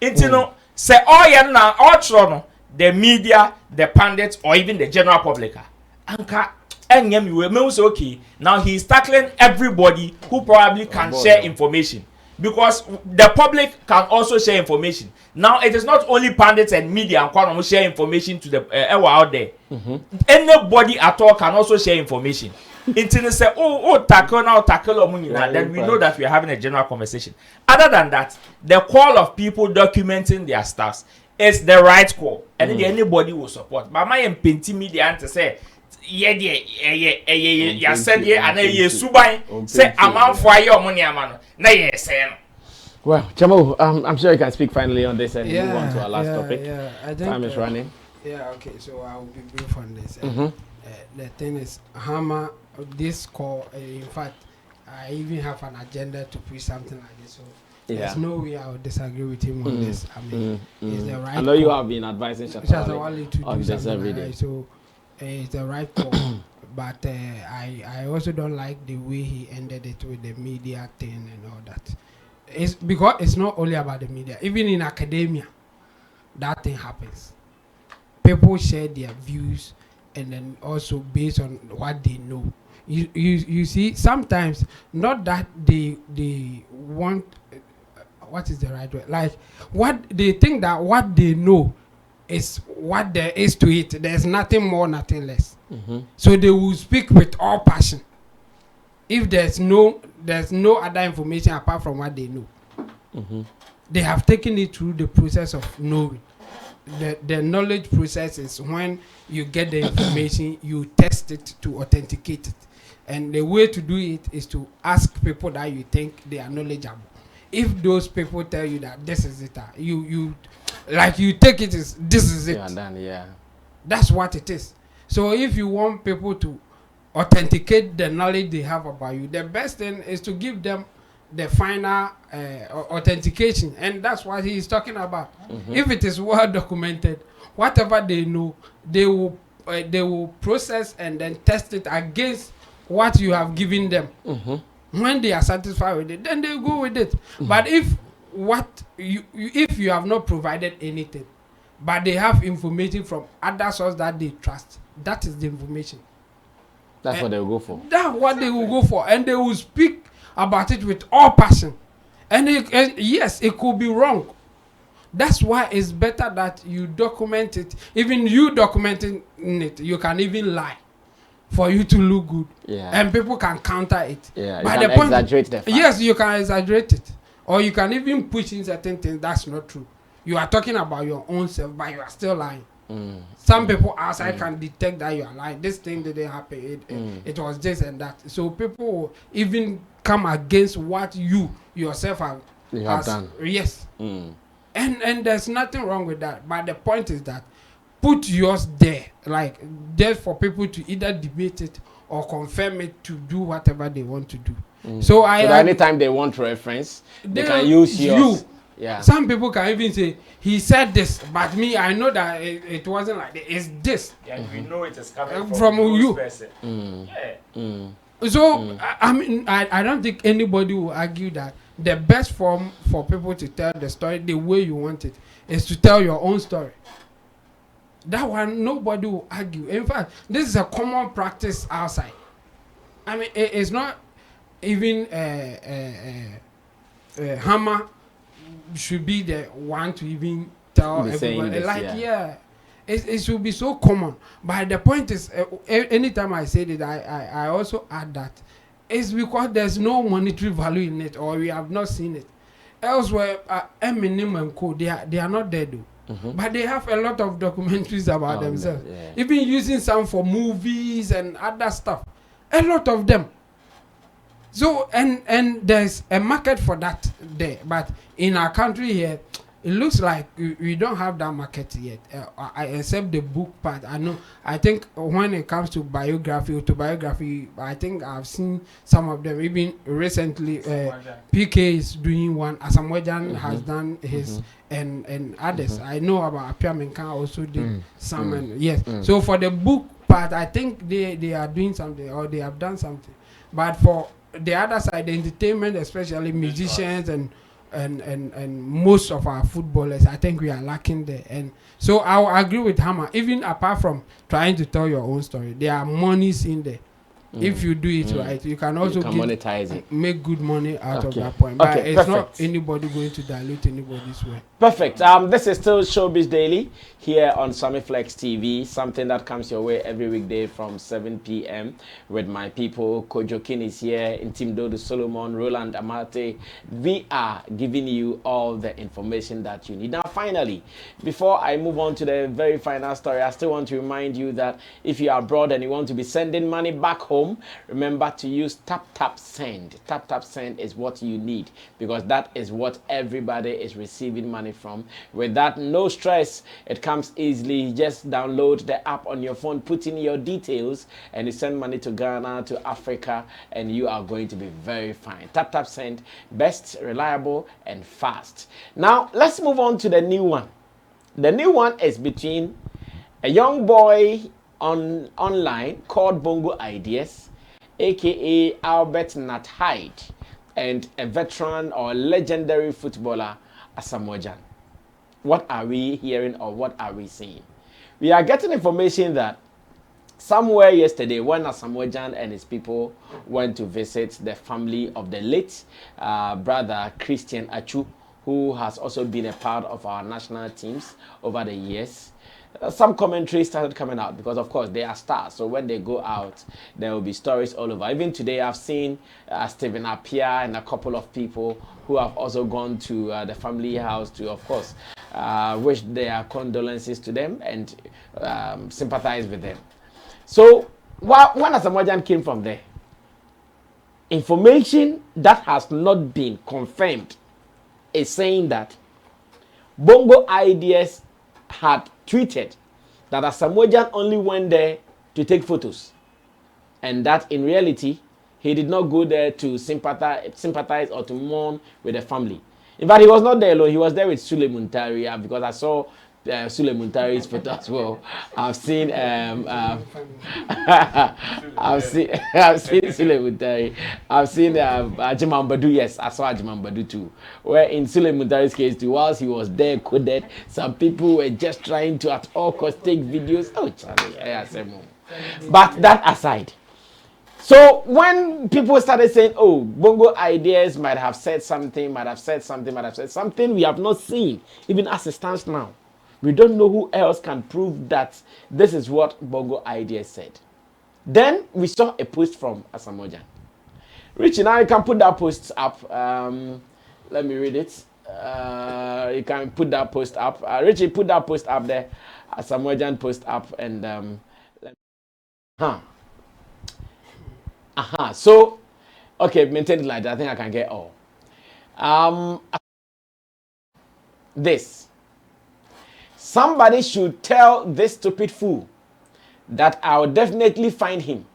Speaker 5: It's you know, say all the media, the pundits, or even the general public. Okay, now he's tackling everybody who probably can share information. Because the public can also share information. Now it is not only pundits and media and share information to the out there. Anybody at all can also share information. Until say tackle then we know that we are having a general conversation. Other than that, the call of people documenting their stuff is the right call, and anybody will support. But my painting media to say said say amount for your money amano.
Speaker 4: Well, Chamo, I'm sure you can speak finally on this and move on to our last topic.
Speaker 7: I think,
Speaker 4: time is running.
Speaker 7: Yeah, okay, so I will be brief on this. The thing is, Hammer, this call, in fact, I even have an agenda to preach something like this. So there's no way I would disagree with him on this. I mean, it's the right
Speaker 4: I know you have been advising Shatta
Speaker 7: on
Speaker 4: this every day.
Speaker 7: So it's the right call. But I also don't like the way he ended it with the media thing and all that. It's because it's not only about the media. Even in academia, that thing happens. People share their views and then also based on what they know. You see, sometimes not that they want what is the right way? Like what they think that what they know is what there is to it. There's nothing more, nothing less. So they will speak with all passion. If there's no other information apart from what they know. They have taken it through the process of knowing. The knowledge process is when you get the information, you test it to authenticate it. And the way to do it is to ask people that you think they are knowledgeable. If those people tell you that this is it, you take it as this is it. That's what it is. So if you want people to authenticate the knowledge they have about you, the best thing is to give them the final authentication, and that's what he is talking about. If it is well documented, whatever they know, they will process and then test it against what you have given them. When they are satisfied with it, then they go with it. But if you have not provided anything, but they have information from other sources that they trust, that is the information.
Speaker 4: That's what they will go for.
Speaker 7: That's what they will go for, and they will speak about it with all passion. And yes, it could be wrong. That's why it's better that you document it. Even you documenting it, you can even lie for you to look good. And people can counter it.
Speaker 4: But you can exaggerate the fact.
Speaker 7: Yes, you can exaggerate it. Or you can even push in certain things that's not true. You are talking about your own self, but you are still lying. Some people outside can detect that you are lying. This thing didn't happen. It was this and that. So people will even come against what you yourself have
Speaker 4: done.
Speaker 7: Yes. And there's nothing wrong with that. But the point is that put yours there, like there for people to either debate it or confirm it to do whatever they want to do. So
Speaker 4: anytime they want reference, they can use yours.
Speaker 7: Some people can even say he said this, but me, I know that it wasn't like that. It's this.
Speaker 5: We know it is coming
Speaker 7: from you.
Speaker 5: Person.
Speaker 7: So I mean, I don't think anybody will argue that the best form for people to tell the story the way you want it is to tell your own story. That one nobody will argue. In fact, this is a common practice outside. I mean, it's not even Hammer should be the one to even tell everybody. This, it should be so common. But the point is, anytime I say that, I also add that it's because there's no monetary value in it, or we have not seen it. Elsewhere, Eminem and Co, they are not there though. But they have a lot of documentaries about themselves. Even using some for movies and other stuff. A lot of them. So and there's a market for that there. But in our country here, it looks like we don't have that market yet. Except the book part. I know. I think when it comes to biography, autobiography, I think I've seen some of them. Even recently, PK is doing one. Asamoah has done his, and others. I know about Apia Menka also did some. And yes. So for the book part, I think they are doing something, or they have done something. But for the other side, the entertainment, especially musicians and most of our footballers, I think we are lacking there. And so I agree with Hammer. Even apart from trying to tell your own story, there are monies in there. If you do it right, you can also
Speaker 4: monetize it,
Speaker 7: make good money out of that point. But it's not anybody going to dilute anybody's way.
Speaker 4: Perfect. This is still Showbiz Daily here on Sammy Flex TV, something that comes your way every weekday from 7 p.m. with my people. Kojo King is here, Intimdodo Solomon, Roland Amate. We are giving you all the information that you need. Now, finally, before I move on to the very final story, I still want to remind you that if you are abroad and you want to be sending money back home, remember to use tap send. Tap send is what you need, because that is what everybody is receiving money from. With that, no stress, it comes easily. Just download the app on your phone, put in your details, and you send money to Ghana, to Africa, and you are going to be very fine. Tap send, best, reliable, and fast. Now let's move on to the new one. The new one is between a young boy online called Bongo Ideas, aka Albert Nat Hyde, and a veteran or legendary footballer, Asamoah. What are we hearing, or what are we seeing? We are getting information that somewhere yesterday, when Asamoah and his people went to visit the family of the late brother Christian Achu, who has also been a part of our national teams over the years, some commentary started coming out, because of course they are stars, so when they go out there will be stories all over. Even today I've seen Stephen Appiah and a couple of people who have also gone to the family house to, of course, wish their condolences to them and sympathize with them. So when Asamoah came from there, information that has not been confirmed is saying that Bongo Ideas had tweeted that Asamoah only went there to take photos, and that in reality he did not go there to sympathize or to mourn with the family. In fact, he was not there alone. He was there with Sule Muntari, because I saw Sule Muntari's photo as well. I've seen I've seen Sule Muntari. I've seen Ajiman Badu. Yes, I saw Ajiman Badu too. Where in Sule Muntari's case too, whilst he was there coded, some people were just trying to at all costs take videos. Oh, Charlie, I said more. But that aside, so when people started saying, oh, Bongo Ideas might have said something, we have not seen, even as it stands now. We don't know who else can prove that this is what Bongo Ideas said. Then we saw a post from Asamoah. Richie, now you can put that post up. Let me read it. You can put that post up. Richie, put that post up there. Asamoah post up, and so, okay, maintain it like that. I think I can get all. This. Somebody should tell this stupid fool that I will definitely find him.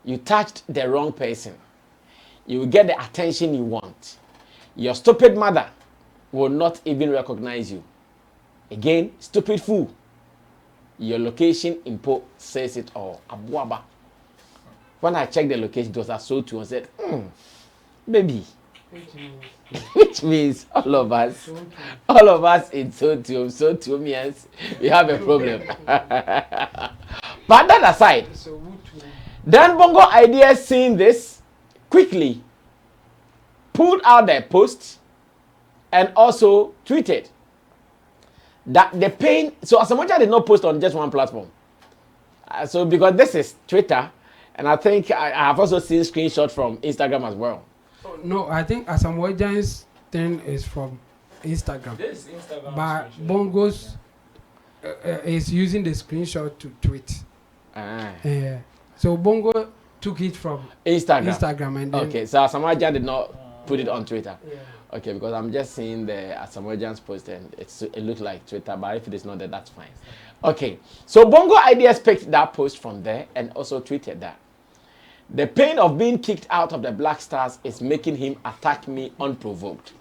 Speaker 4: You touched the wrong person. You will get the attention you want. Your stupid mother will not even recognize you. Again, stupid fool. Your location info says it all. Abuaba. When I checked the location, it was a so-to and said, baby. Which means all of us in so-to means we have a problem. But that aside, then Bongo Ideas, seeing this, quickly pulled out their post and also tweeted that the pain. So Asamoah did not post on just one platform. So because this is Twitter, and I think I have also seen screenshots from Instagram as well.
Speaker 7: No, I think Asamoah's thing is from Instagram.
Speaker 5: This Instagram,
Speaker 7: but Bongo's is using the screenshot to tweet. So Bongo took it from Instagram and then,
Speaker 4: okay, so Asamoah did not. put it on Twitter.
Speaker 7: Yeah.
Speaker 4: Okay, because I'm just seeing the Asamoah's post and it looks like Twitter, but if it is not there, that's fine. Okay, so Bongo Ideas picked that post from there and also tweeted that. The pain of being kicked out of the Black Stars is making him attack me unprovoked.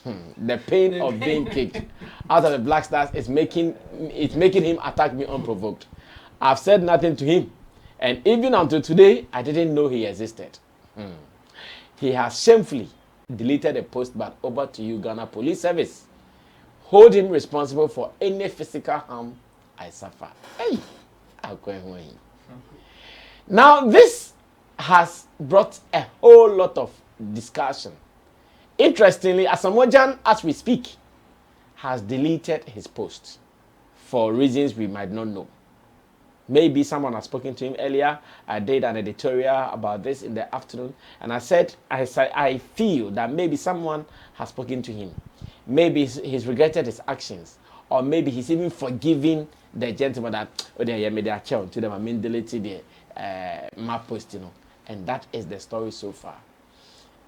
Speaker 4: The pain of being kicked out of the Black Stars is making him attack me unprovoked. I've said nothing to him, and even until today, I didn't know he existed. He has shamefully deleted the post, but over to you, Ghana Police Service. Hold him responsible for any physical harm I suffer. Hey, I'm going away. Now, this has brought a whole lot of discussion. Interestingly, Asamoah, as we speak, has deleted his post for reasons we might not know. Maybe someone has spoken to him earlier. I did an editorial about this in the afternoon, and I said I feel that maybe someone has spoken to him. Maybe he's regretted his actions, or maybe he's even forgiven the gentleman that made their child to them. I mean, deleted the map post, and that is the story so far.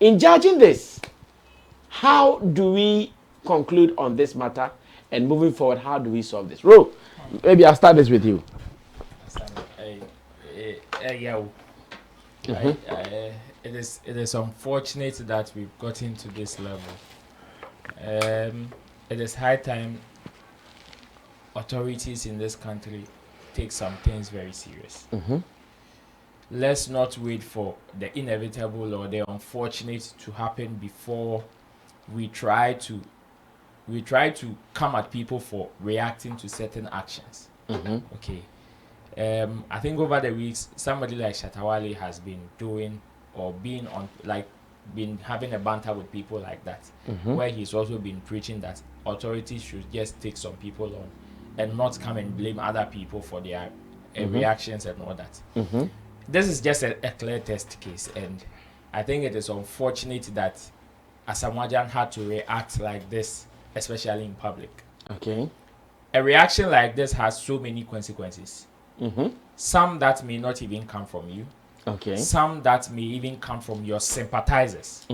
Speaker 4: In judging this, how do we conclude on this matter, and moving forward, how do we solve this? Ro, maybe I'll start this with you.
Speaker 5: It is unfortunate that we've gotten to this level. It is high time authorities in this country take some things very serious. Let's not wait for the inevitable or the unfortunate to happen before we try to come at people for reacting to certain actions. Okay. I think over the weeks, somebody like Shatta has been doing or been having a banter with people like that, where he's also been preaching that authorities should just take some people on and not come and blame other people for their reactions and all that. This is just a clear test case, and I think it is unfortunate that Asamoah had to react like this, especially in public.
Speaker 4: Okay.
Speaker 5: A reaction like this has so many consequences. Some that may not even come from you.
Speaker 4: Okay.
Speaker 5: Some that may even come from your sympathizers.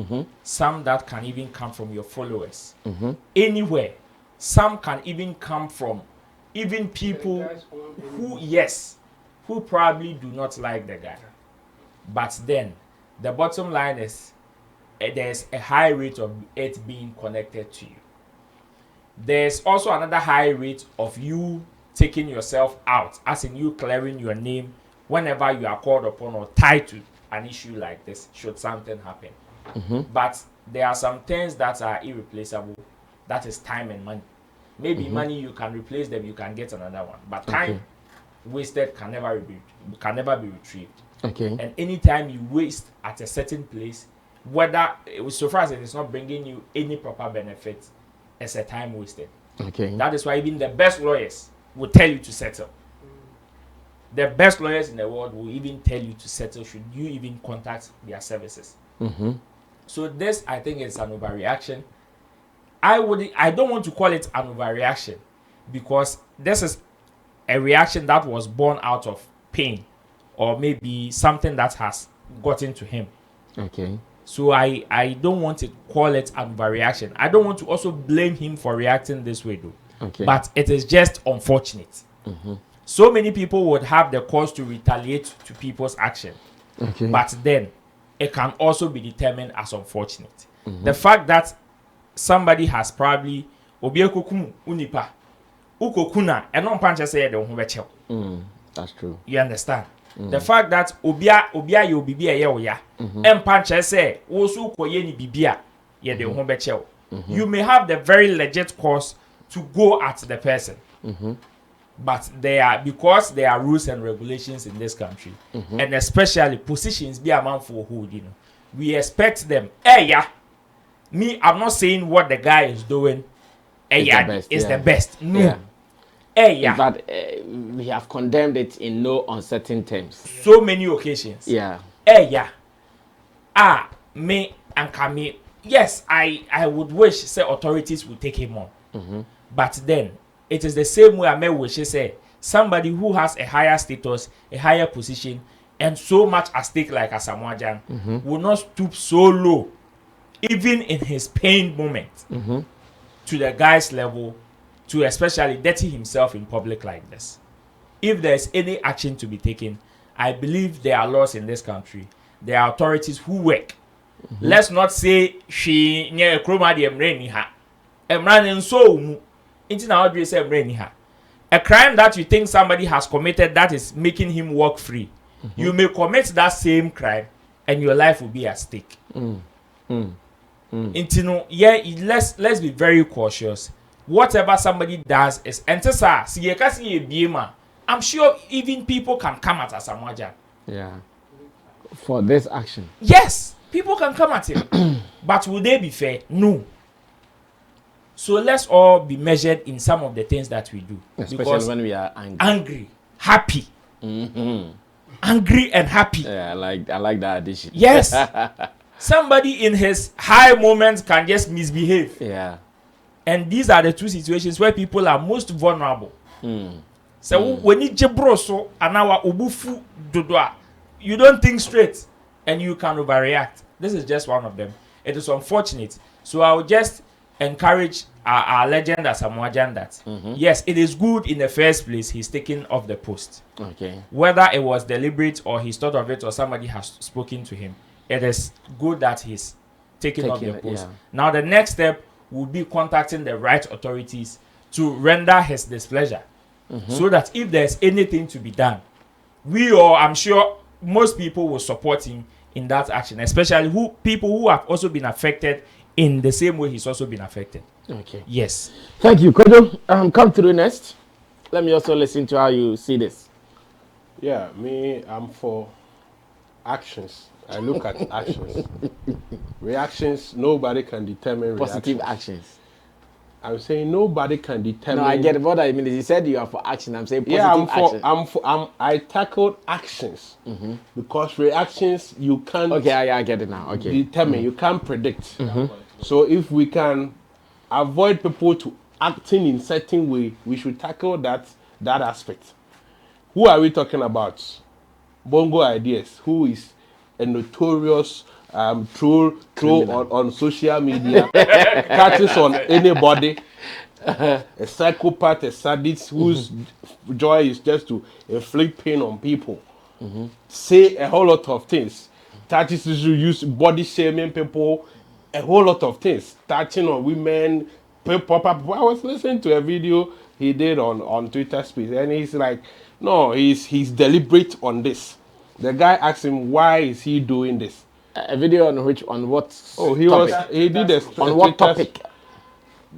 Speaker 5: Some that can even come from your followers. Anywhere. Some can even come from even people who probably do not like the guy. But then, the bottom line is, there's a high rate of it being connected to you. There's also another high rate of you taking yourself out, as in you clearing your name whenever you are called upon or tied to an issue like this, should something happen. But there are some things that are irreplaceable. That is time and money. Maybe money, you can replace them, you can get another one. But time wasted can never be retrieved.
Speaker 4: Okay.
Speaker 5: And anytime you waste at a certain place, whether so far as it is not bringing you any proper benefit, it's a time wasted.
Speaker 4: Okay.
Speaker 5: That is why even the best lawyers will tell you to settle. The best lawyers in the world will even tell you to settle should you even contact their services. So this, I think, is an overreaction. I don't want to call it an overreaction, because this is a reaction that was born out of pain, or maybe something that has gotten to him.
Speaker 4: Okay.
Speaker 5: So I don't want to call it an overreaction. I don't want to also blame him for reacting this way, though.
Speaker 4: Okay.
Speaker 5: But it is just unfortunate. So many people would have the cause to retaliate to people's action.
Speaker 4: Okay.
Speaker 5: But then it can also be determined as unfortunate. The fact that somebody has probably obiekokum unipa ukokuna and non punch say the home.
Speaker 4: That's true.
Speaker 5: You understand? The fact that obia yo bibia ye oya and punch say also koye ni bibia ye the home bechew. You may have the very legit cause to go at the person. But because there are rules and regulations in this country, and especially positions be a man for hold, we expect them. Me, I'm not saying what the guy is doing is the best. No.
Speaker 4: But we have condemned it in no uncertain terms.
Speaker 5: So many occasions.
Speaker 4: Yeah.
Speaker 5: Me and Kami. Yes, I would wish say authorities would take him on. But then it is the same way I may wish say somebody who has a higher status, a higher position, and so much at stake like Asamoah will not stoop so low even in his pain moment, to the guy's level, to especially dirty himself in public like this. If there's any action to be taken, I believe there are laws in this country. There are authorities who work. Let's not say she nye kroma de emre ni ha. Emra nso mu. Inti na odwe say emre ni ha. A crime that you think somebody has committed that is making him walk free. You may commit that same crime and your life will be at stake. Inti no, yeah, let's be very cautious. Whatever somebody does is entesa si ye kasi ye biema. I'm sure even people can come at Asamoah.
Speaker 4: Yeah. For this action.
Speaker 5: Yes, people can come at him. But will they be fair? No. So let's all be measured in some of the things that we do.
Speaker 4: Especially
Speaker 5: because
Speaker 4: when we are angry.
Speaker 5: Angry, happy. Angry and happy.
Speaker 4: Yeah, I like that addition.
Speaker 5: Yes. Somebody in his high moments can just misbehave.
Speaker 4: Yeah.
Speaker 5: And these are the two situations where people are most vulnerable. So when you jebroso anawa ubufu dodoa, you don't think straight and you can overreact. This is just one of them. It is unfortunate. So I would just encourage our legend Asamoah that yes, it is good in the first place he's taken off the post.
Speaker 4: Okay.
Speaker 5: Whether it was deliberate or he's thought of it or somebody has spoken to him, it is good that he's taken off the post.
Speaker 4: Yeah.
Speaker 5: Now the next step would be contacting the right authorities to render his displeasure. So that if there's anything to be done, I'm sure most people will support him in that action, especially people who have also been affected in the same way he's also been affected.
Speaker 4: Okay.
Speaker 5: Yes.
Speaker 4: Thank you, Kojo. Come through next. Let me also listen to how you see this.
Speaker 6: Yeah, I'm for actions. I look at actions. Reactions, nobody can determine
Speaker 4: Positive
Speaker 6: reactions.
Speaker 4: actions.
Speaker 6: I'm saying nobody can determine.
Speaker 4: No, I get it. What I mean is, you said you are for action. I'm saying positive action.
Speaker 6: I tackled actions because reactions you can't.
Speaker 4: Okay, I get it now. Okay.
Speaker 6: Determine. You can't predict. So if we can avoid people to acting in certain way, we should tackle that aspect. Who are we talking about? Bongo Ideas, who is a notorious troll on social media, catches on anybody, a psychopath, a sadist whose joy is just to inflict pain on people, say a whole lot of things, touches to use body shaming people, a whole lot of things, touching on women, pop up. I was listening to a video he did on Twitter Space, and he's like, no, he's deliberate on this. The guy asked him, why is he doing this?
Speaker 4: A video on what?
Speaker 6: Oh, he did a
Speaker 4: on what topic?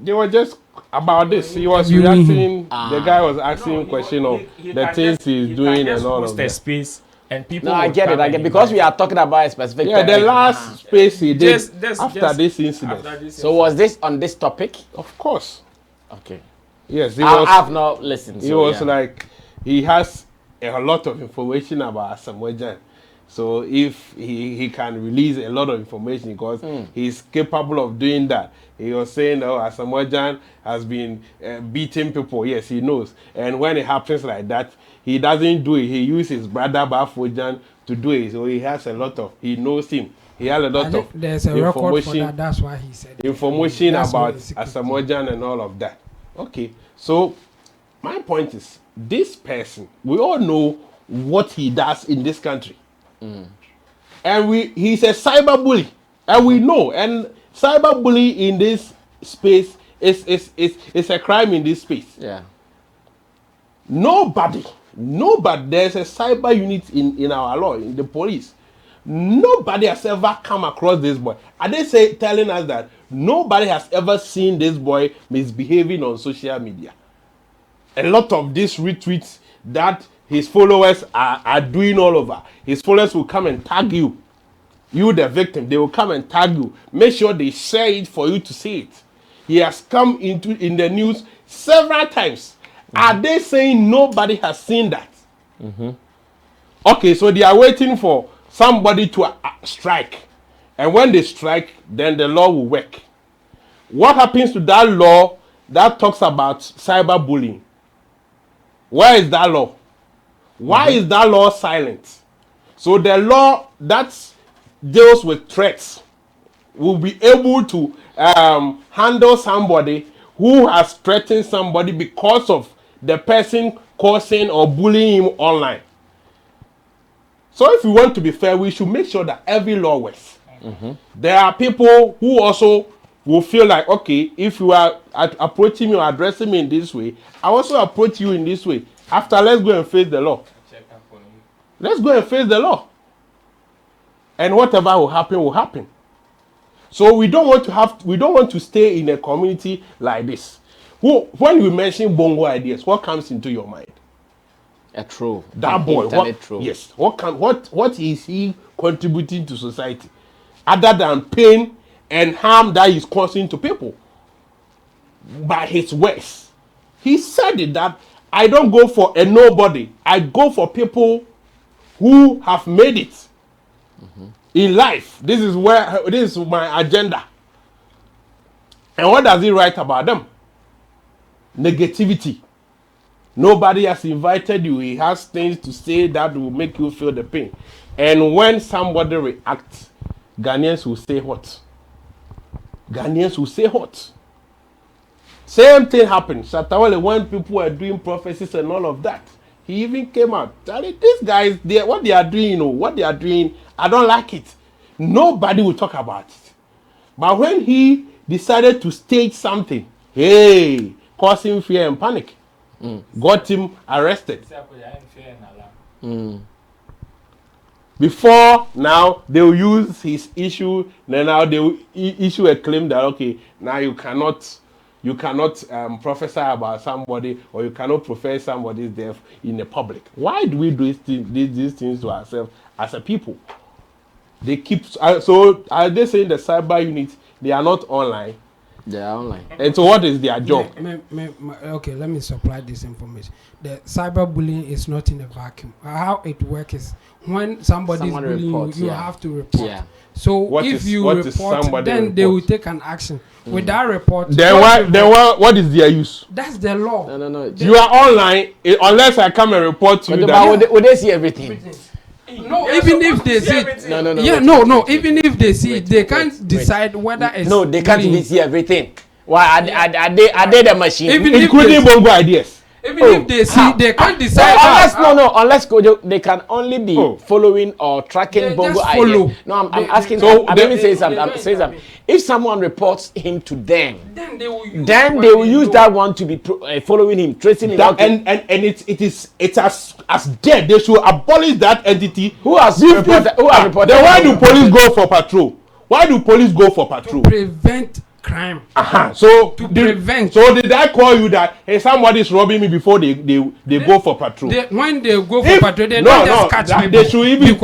Speaker 6: They were just about this. He was reacting. The guy was asking question of the things he's doing and all of that.
Speaker 5: Space and people.
Speaker 4: No, I get it. Because we are talking about a specific.
Speaker 6: Yeah, the last space he did after this incident.
Speaker 4: So was this on this topic?
Speaker 6: Of course.
Speaker 4: Okay.
Speaker 6: Yes,
Speaker 4: I've not listened.
Speaker 6: He was like, he has a lot of information about Asamoah. So if he can release a lot of information because he's capable of doing that. He was saying, oh, Asamoah has been beating people. Yes, he knows. And when it happens like that, he doesn't do it. He uses his brother Bafojan to do it. So he knows him. He has a lot of
Speaker 7: there's a record for that. That's why he said
Speaker 6: information about Asamoah and all of that. Okay, so my point is, this person, we all know what he does in this country. And he's a cyberbully. And we know. And cyberbully in this space is a crime in this space.
Speaker 4: Yeah.
Speaker 6: Nobody, there's a cyber unit in our law, in the police. Nobody has ever come across this boy. Are they telling us that nobody has ever seen this boy misbehaving on social media? A lot of these retweets that his followers are doing all over. His followers will come and tag you. You, the victim, they will come and tag you. Make sure they share it for you to see it. He has come in the news several times. Are they saying nobody has seen that? Okay, so they are waiting for somebody to strike. And when they strike, then the law will work. What happens to that law that talks about cyberbullying? Where is that law? Why is that law silent? So the law that deals with threats, will be able to handle somebody who has threatened somebody because of the person causing or bullying him online. So if we want to be fair, we should make sure that every law works. There are people who also will feel like, okay, if you are approaching me or addressing me in this way, I also approach you in this way. After, let's go and face the law. Let's go and face the law. And whatever will happen will happen. So we don't want to stay in a community like this. When we mention Bongo Ideas, what comes into your mind?
Speaker 4: A troll.
Speaker 6: That boy.
Speaker 4: Troll.
Speaker 6: Yes. What is he contributing to society? Other than pain and harm that he's causing to people. By his words. He said it that I don't go for a nobody. I go for people who have made it in life. This is my agenda. And what does he write about them? Negativity. Nobody has invited you. He has things to say that will make you feel the pain. And when somebody reacts, Ghanaians will say what? Ghanaians will say what? Same thing happened. Shatta, when people were doing prophecies and all of that, he even came out. These guys, what they are doing, I don't like it. Nobody will talk about it. But when he decided to stage something, hey, causing fear and panic, got him arrested. Before now, they will use his issue. Then now they will issue a claim that okay, now you cannot prophesy about somebody, or you cannot profess somebody's death in the public. Why do we do these things to ourselves as a people? They keep so are they saying the cyber unit they are not online?
Speaker 4: They are online.
Speaker 6: And so what is their job?
Speaker 7: Okay, let me supply this information. The cyberbullying is not in a vacuum. How it works is when somebody is bullying
Speaker 4: reports,
Speaker 7: you, you have to report.
Speaker 4: Yeah.
Speaker 7: So if you report, then they will take an action. With that report,
Speaker 6: then what is their use?
Speaker 7: That's the law.
Speaker 4: No.
Speaker 6: You are online unless I come and report to you.
Speaker 4: Would they see everything?
Speaker 7: No, even if they see it. No. Even if they see it, they can't decide whether it's.
Speaker 4: No, they can't even see everything. Why are they the machine?
Speaker 6: Including Bongo Ideas.
Speaker 7: Even if they see, they can't decide.
Speaker 4: Unless Kojo, they can only be following or tracking Bongo Ideas. No, I'm asking. So let me say something. If someone reports him to them, then they will use that one to be following him, tracing him.
Speaker 6: And it's as dead. They should abolish that entity.
Speaker 4: Who has reported?
Speaker 6: Then why do police go for patrol? Why do police go for patrol?
Speaker 7: To prevent crime.
Speaker 6: So
Speaker 7: to prevent.
Speaker 6: So did I call you that hey, somebody is robbing me before they go for patrol?
Speaker 7: When they go for patrol, they don't just catch people.
Speaker 6: They should even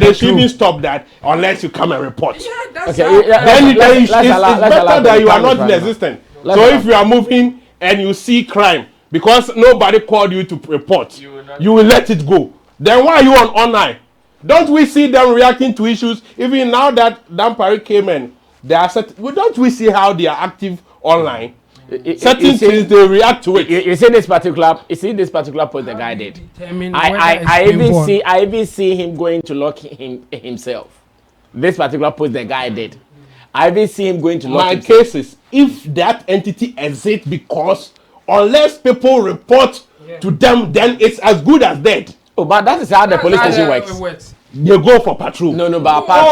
Speaker 6: they should even stop that unless you come and report.
Speaker 7: Yeah, that's
Speaker 6: then it's better that you are not resistant. So if you are moving and you see crime because nobody called you to report, you will let it go. Then why are you on online? Don't we see them reacting to issues? Even now that Dampari came in, they are don't we see how they are active online? Certain things they react to it.
Speaker 4: You see this particular post the guy did. I even see him going to lock himself. This particular post the guy did. I even see him going to lock himself.
Speaker 6: My case is if that entity exists because unless people report to them, then it's as good as dead.
Speaker 4: Oh, but that is how the police station works.
Speaker 6: They go for patrol.
Speaker 4: No, but apart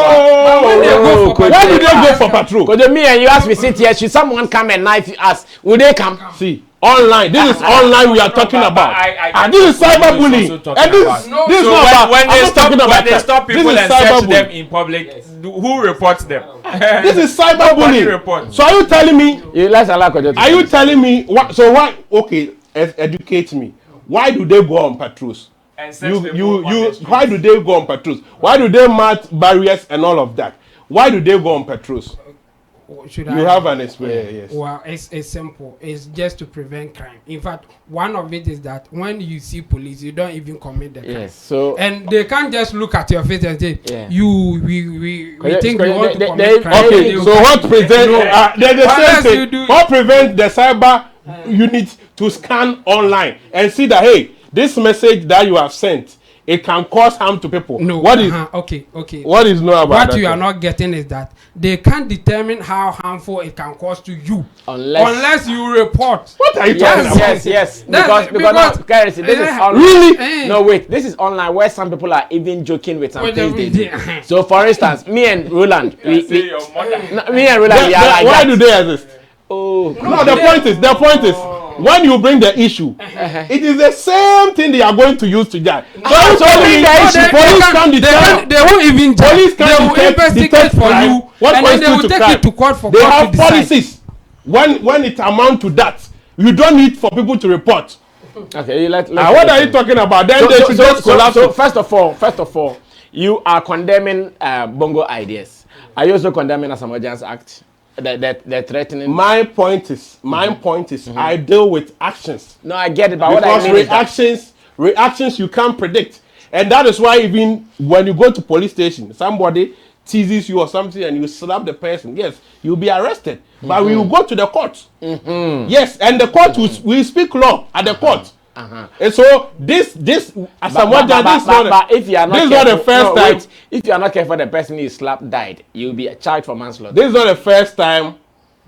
Speaker 6: why do they go for patrol?
Speaker 4: Because me and you ask me sit here, should someone come and knife us? Will they come?
Speaker 6: See, online. This is online we are talking about. And this is cyberbullying. And this is not about
Speaker 5: when they stop people and search them in public. Who reports them?
Speaker 6: This is cyberbullying. So are you telling me? Are you telling me? So why? Okay, educate me. Why do they go on patrols? Why do they go on patrols? Why do they mark barriers and all of that? Why do they go on patrols? Have an experience?
Speaker 7: Yes. Well, it's simple. It's just to prevent crime. In fact, one of it is that when you see police, you don't even commit the crime.
Speaker 4: Yes. So
Speaker 7: and they can't just look at your face and say, we think we want to commit crime.
Speaker 6: Okay. So what prevents? The same thing. What prevents the cyber unit to scan online and see that hey, this message that you have sent it can cause harm to people.
Speaker 7: No.
Speaker 6: What is
Speaker 7: okay.
Speaker 6: what is no about
Speaker 7: what
Speaker 6: that
Speaker 7: you are
Speaker 6: one?
Speaker 7: not getting is that they can't determine how harmful it can cause to you
Speaker 4: Unless
Speaker 7: you report.
Speaker 6: What are you talking about?
Speaker 4: Yes.
Speaker 7: That's
Speaker 4: Because now, Currency, this is online.
Speaker 6: Really?
Speaker 4: No, wait. This is online where some people are even joking with some
Speaker 7: With
Speaker 4: things they do.
Speaker 7: everything.
Speaker 4: So, for instance, me and Roland, me and Roland, we are like
Speaker 6: Why
Speaker 4: that.
Speaker 6: do they exist?
Speaker 4: Oh,
Speaker 6: No, the point is, when you bring the issue, it is the same thing they are going to use to judge. So
Speaker 4: bring the issue.
Speaker 6: Police can't determine.
Speaker 7: They won't even judge.
Speaker 6: Police
Speaker 7: They
Speaker 6: can't
Speaker 7: will investigate for
Speaker 6: crime.
Speaker 7: you,
Speaker 6: What
Speaker 7: and then they will
Speaker 6: constitutes
Speaker 7: take
Speaker 6: crime?
Speaker 7: it to court for
Speaker 6: They
Speaker 7: court
Speaker 6: have
Speaker 7: to decide.
Speaker 6: policies. When it amount to that, you don't need for people to report.
Speaker 4: okay. Let's
Speaker 6: What are you talking about? Then they should just collapse.
Speaker 4: So first of all, you are condemning Bongo Ideas. Are you also condemning Asamoah's Act? They're threatening.
Speaker 6: My point is, I deal with actions.
Speaker 4: No, I get it, but what I
Speaker 6: Because
Speaker 4: mean is that
Speaker 6: reactions you can't predict, and that is why even when you go to police station, somebody teases you or something and you slap the person, yes, you'll be arrested. But we will go to the court. Yes, and the court will speak law at the court. And so this
Speaker 4: but if you are not
Speaker 6: this is
Speaker 4: careful,
Speaker 6: not the first time.
Speaker 4: wait, if you are not careful, the person you slapped died, you'll be charged for manslaughter.
Speaker 6: This is not the first time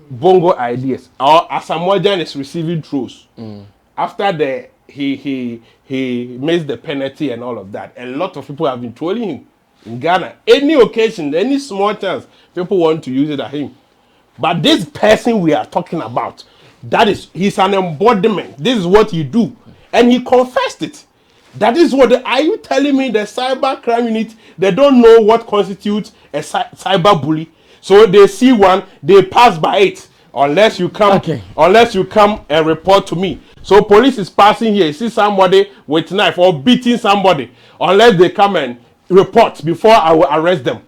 Speaker 6: Bongo Ideas or Asamoah is receiving throws. After he missed the penalty and all of that, a lot of people have been trolling him in Ghana. Any occasion, any small chance, people want to use it at him. But this person we are talking about, he's an embodiment. This is what he do, and he confessed it. That is what. Are you telling me the cyber crime unit, they don't know what constitutes a cyber bully? So they see one, they pass by it. Unless you come and report to me. So police is passing here, see somebody with knife or beating somebody. Unless they come and report before I will arrest them.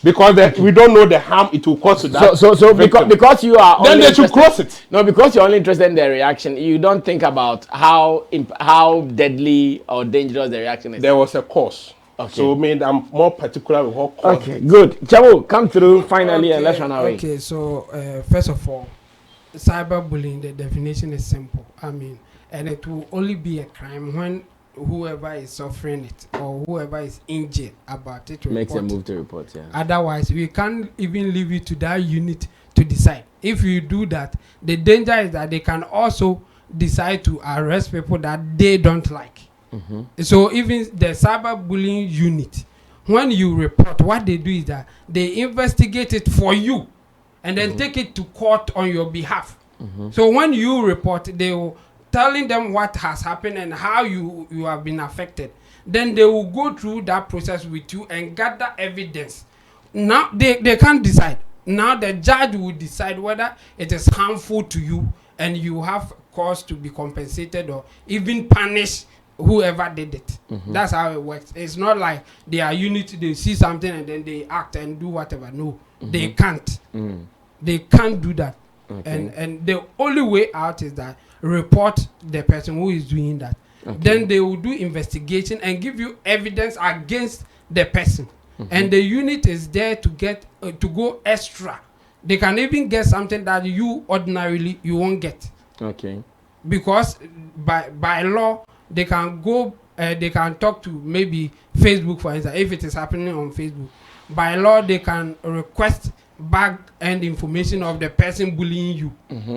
Speaker 6: Because we don't know the harm it will cause to that.
Speaker 4: So because you are
Speaker 6: then
Speaker 4: only
Speaker 6: they should close it.
Speaker 4: No, because you're only interested in the reaction, you don't think about how deadly or dangerous the reaction is.
Speaker 6: There was a cause.
Speaker 4: Okay.
Speaker 6: So I'm more particular with what cause.
Speaker 4: Okay, good. Chavo, come through finally and let's run away.
Speaker 7: Okay, so first of all, cyberbullying, the definition is simple. I mean, and it will only be a crime when whoever is suffering it or whoever is injured about it
Speaker 4: Makes a
Speaker 7: report.
Speaker 4: move to report, yeah.
Speaker 7: Otherwise, we can't even leave it to that unit to decide. If you do that, the danger is that they can also decide to arrest people that they don't like. So even the cyberbullying unit, when you report, what they do is that they investigate it for you and then take it to court on your behalf. So when you report, they will telling them what has happened and how you have been affected. Then they will go through that process with you and gather evidence. Now they can't decide. Now the judge will decide whether it is harmful to you and you have cause to be compensated or even punish whoever did it. That's how it works. It's not like they are unit, they see something and then they act and do whatever. No, they can't. They can't do that. And the only way out is that report the person who is doing that. Then they will do investigation and give you evidence against the person. And the unit is there to get to go extra. They can even get something that you ordinarily you won't get.
Speaker 4: Okay.
Speaker 7: Because by law they can go they can talk to maybe Facebook, for instance, if it is happening on Facebook. By law they can request back end information of the person bullying you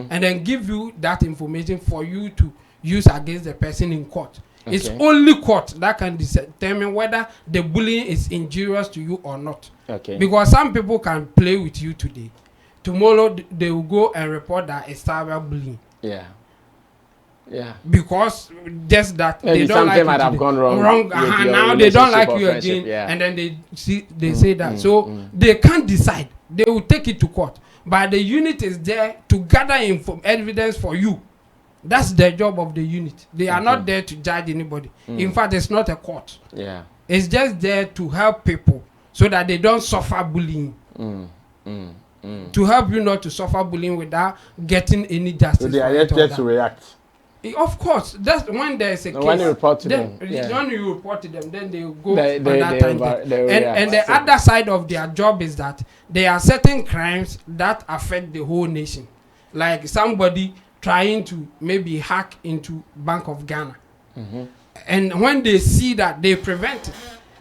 Speaker 7: and then give you that information for you to use against the person in court. It's only court that can determine whether the bullying is injurious to you or not. Because some people can play with you today, tomorrow they will go and report that it's cyberbullying. Because just that
Speaker 4: maybe
Speaker 7: they don't like you
Speaker 4: might have gone wrong
Speaker 7: now they don't like you again and then they say that. So they can't decide. They will take it to court, but the unit is there to gather evidence for you. That's the job of the unit. They are not there to judge anybody. In fact, it's not a court. It's just there to help people so that they don't suffer bullying. To help you not to suffer bullying without getting any justice.
Speaker 6: So they are yet to react.
Speaker 7: Of course, that's when there is a case.
Speaker 4: When you report to them,
Speaker 7: when you report to them, then they will go
Speaker 4: they
Speaker 7: and the other side of their job is that there are certain crimes that affect the whole nation, like somebody trying to maybe hack into Bank of Ghana. And when they see that, they prevent it.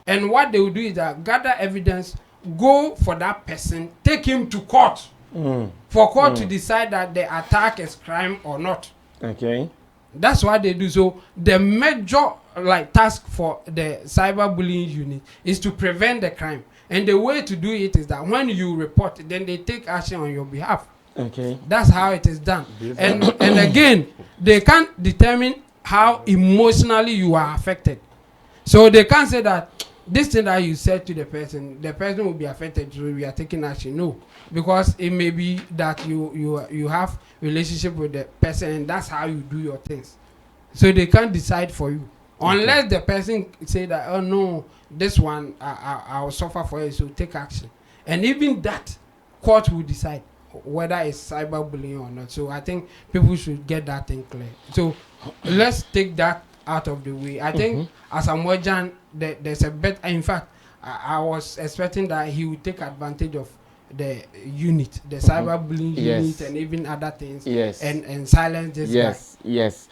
Speaker 7: And what they will do is that gather evidence, go for that person, take him to court for court to decide that the attack is crime or not.
Speaker 4: Okay.
Speaker 7: That's what they do. So the major task for the cyberbullying unit is to prevent the crime. And the way to do it is that when you report, then they take action on your behalf.
Speaker 4: Okay.
Speaker 7: That's how it is done. And again, they can't determine how emotionally you are affected. So they can't say that this thing that you said to the person will be affected, so we are taking action. No, because it may be that you have relationship with the person, and that's how you do your things. So they can't decide for you unless the person say that, oh no, this one I'll suffer for it, so take action. And even that, court will decide whether it's cyberbullying or not. So I think people should get that thing clear. So let's take that out of the way. I think as a Mojan, there's a better. In fact, I was expecting that he would take advantage of the unit, the cyberbullying unit, and even other things, and silence this guy.
Speaker 4: Yes.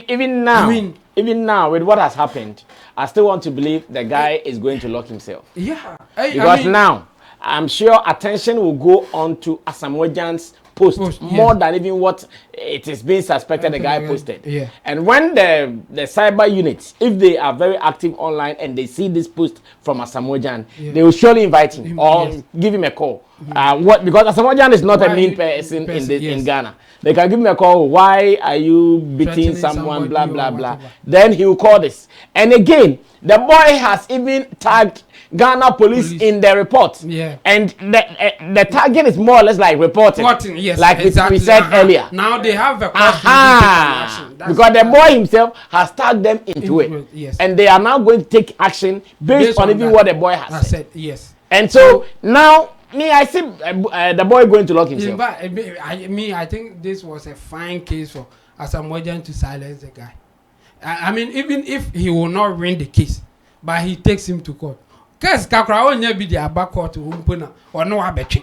Speaker 4: Even now, with what has happened, I still want to believe the guy is going to lock himself.
Speaker 7: Yeah,
Speaker 4: because now I'm sure attention will go on to Asamoah's post more than even what it is being suspected the guy posted.
Speaker 7: Yeah.
Speaker 4: And when the cyber units, if they are very active online and they see this post from Asamoah, they will surely invite him or give him a call. Because Asamoah is not a mean person in Ghana. They can give him a call. Why are you beating someone? Blah blah blah. Then he will call this. And again, the boy has even tagged Ghana police in the report. Yeah. And the target is more or less like reporting.
Speaker 7: Yes,
Speaker 4: like we said earlier.
Speaker 7: Now they have a action.
Speaker 4: Because the boy himself has tagged them into it.
Speaker 7: Yes.
Speaker 4: And they are now going to take action based on even what the boy has said.
Speaker 7: Yes.
Speaker 4: And so now I see the boy going to lock himself.
Speaker 7: I think this was a fine case for Asamoah to silence the guy. I mean, even if he will not win the case, but he takes him to court. Case kakra onya bi dia back court humpuna or no abetwe.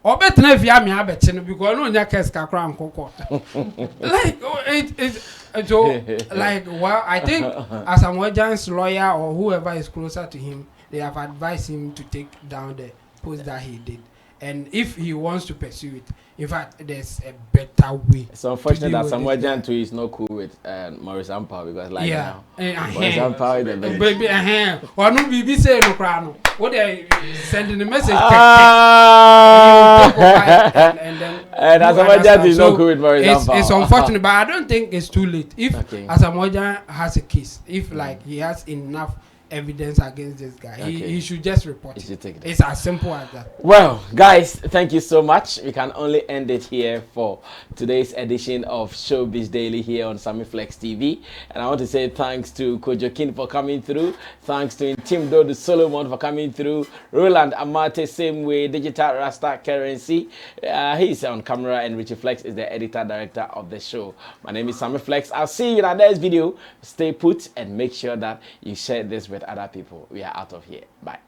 Speaker 7: Obetna if ya me abetwe no because no onya case kakra am court. Like it's so like well, I think Asamoah's lawyer or whoever is closer to him, they have advised him to take down the post that he did. And if he wants to pursue it, in fact, there's a better way. It's
Speaker 4: unfortunate that Asamoah too is not cool with Maurice Ampao because now, Maurice Ampao is the best.
Speaker 7: Baby, or no BB say no crown. What they sending the message?
Speaker 4: And Asamoah is not cool with Maurice Ampao.
Speaker 7: It's unfortunate, but I don't think it's too late. If Asamoah has a case, if he has enough evidence against this guy, he should just report it. It's as simple as that.
Speaker 4: Well, guys, thank you so much. We can only end it here for today's edition of Showbiz Daily here on Sammy Flex TV. And I want to say thanks to Kojokin for coming through. Thanks to Tim Dodo Solomon for coming through. Roland Amate, same way. Digital Rasta Currency. He's on camera, and Richie Flex is the editor-director of the show. My name is Sammy Flex. I'll see you in our next video. Stay put and make sure that you share this with other people. We are out of here. Bye.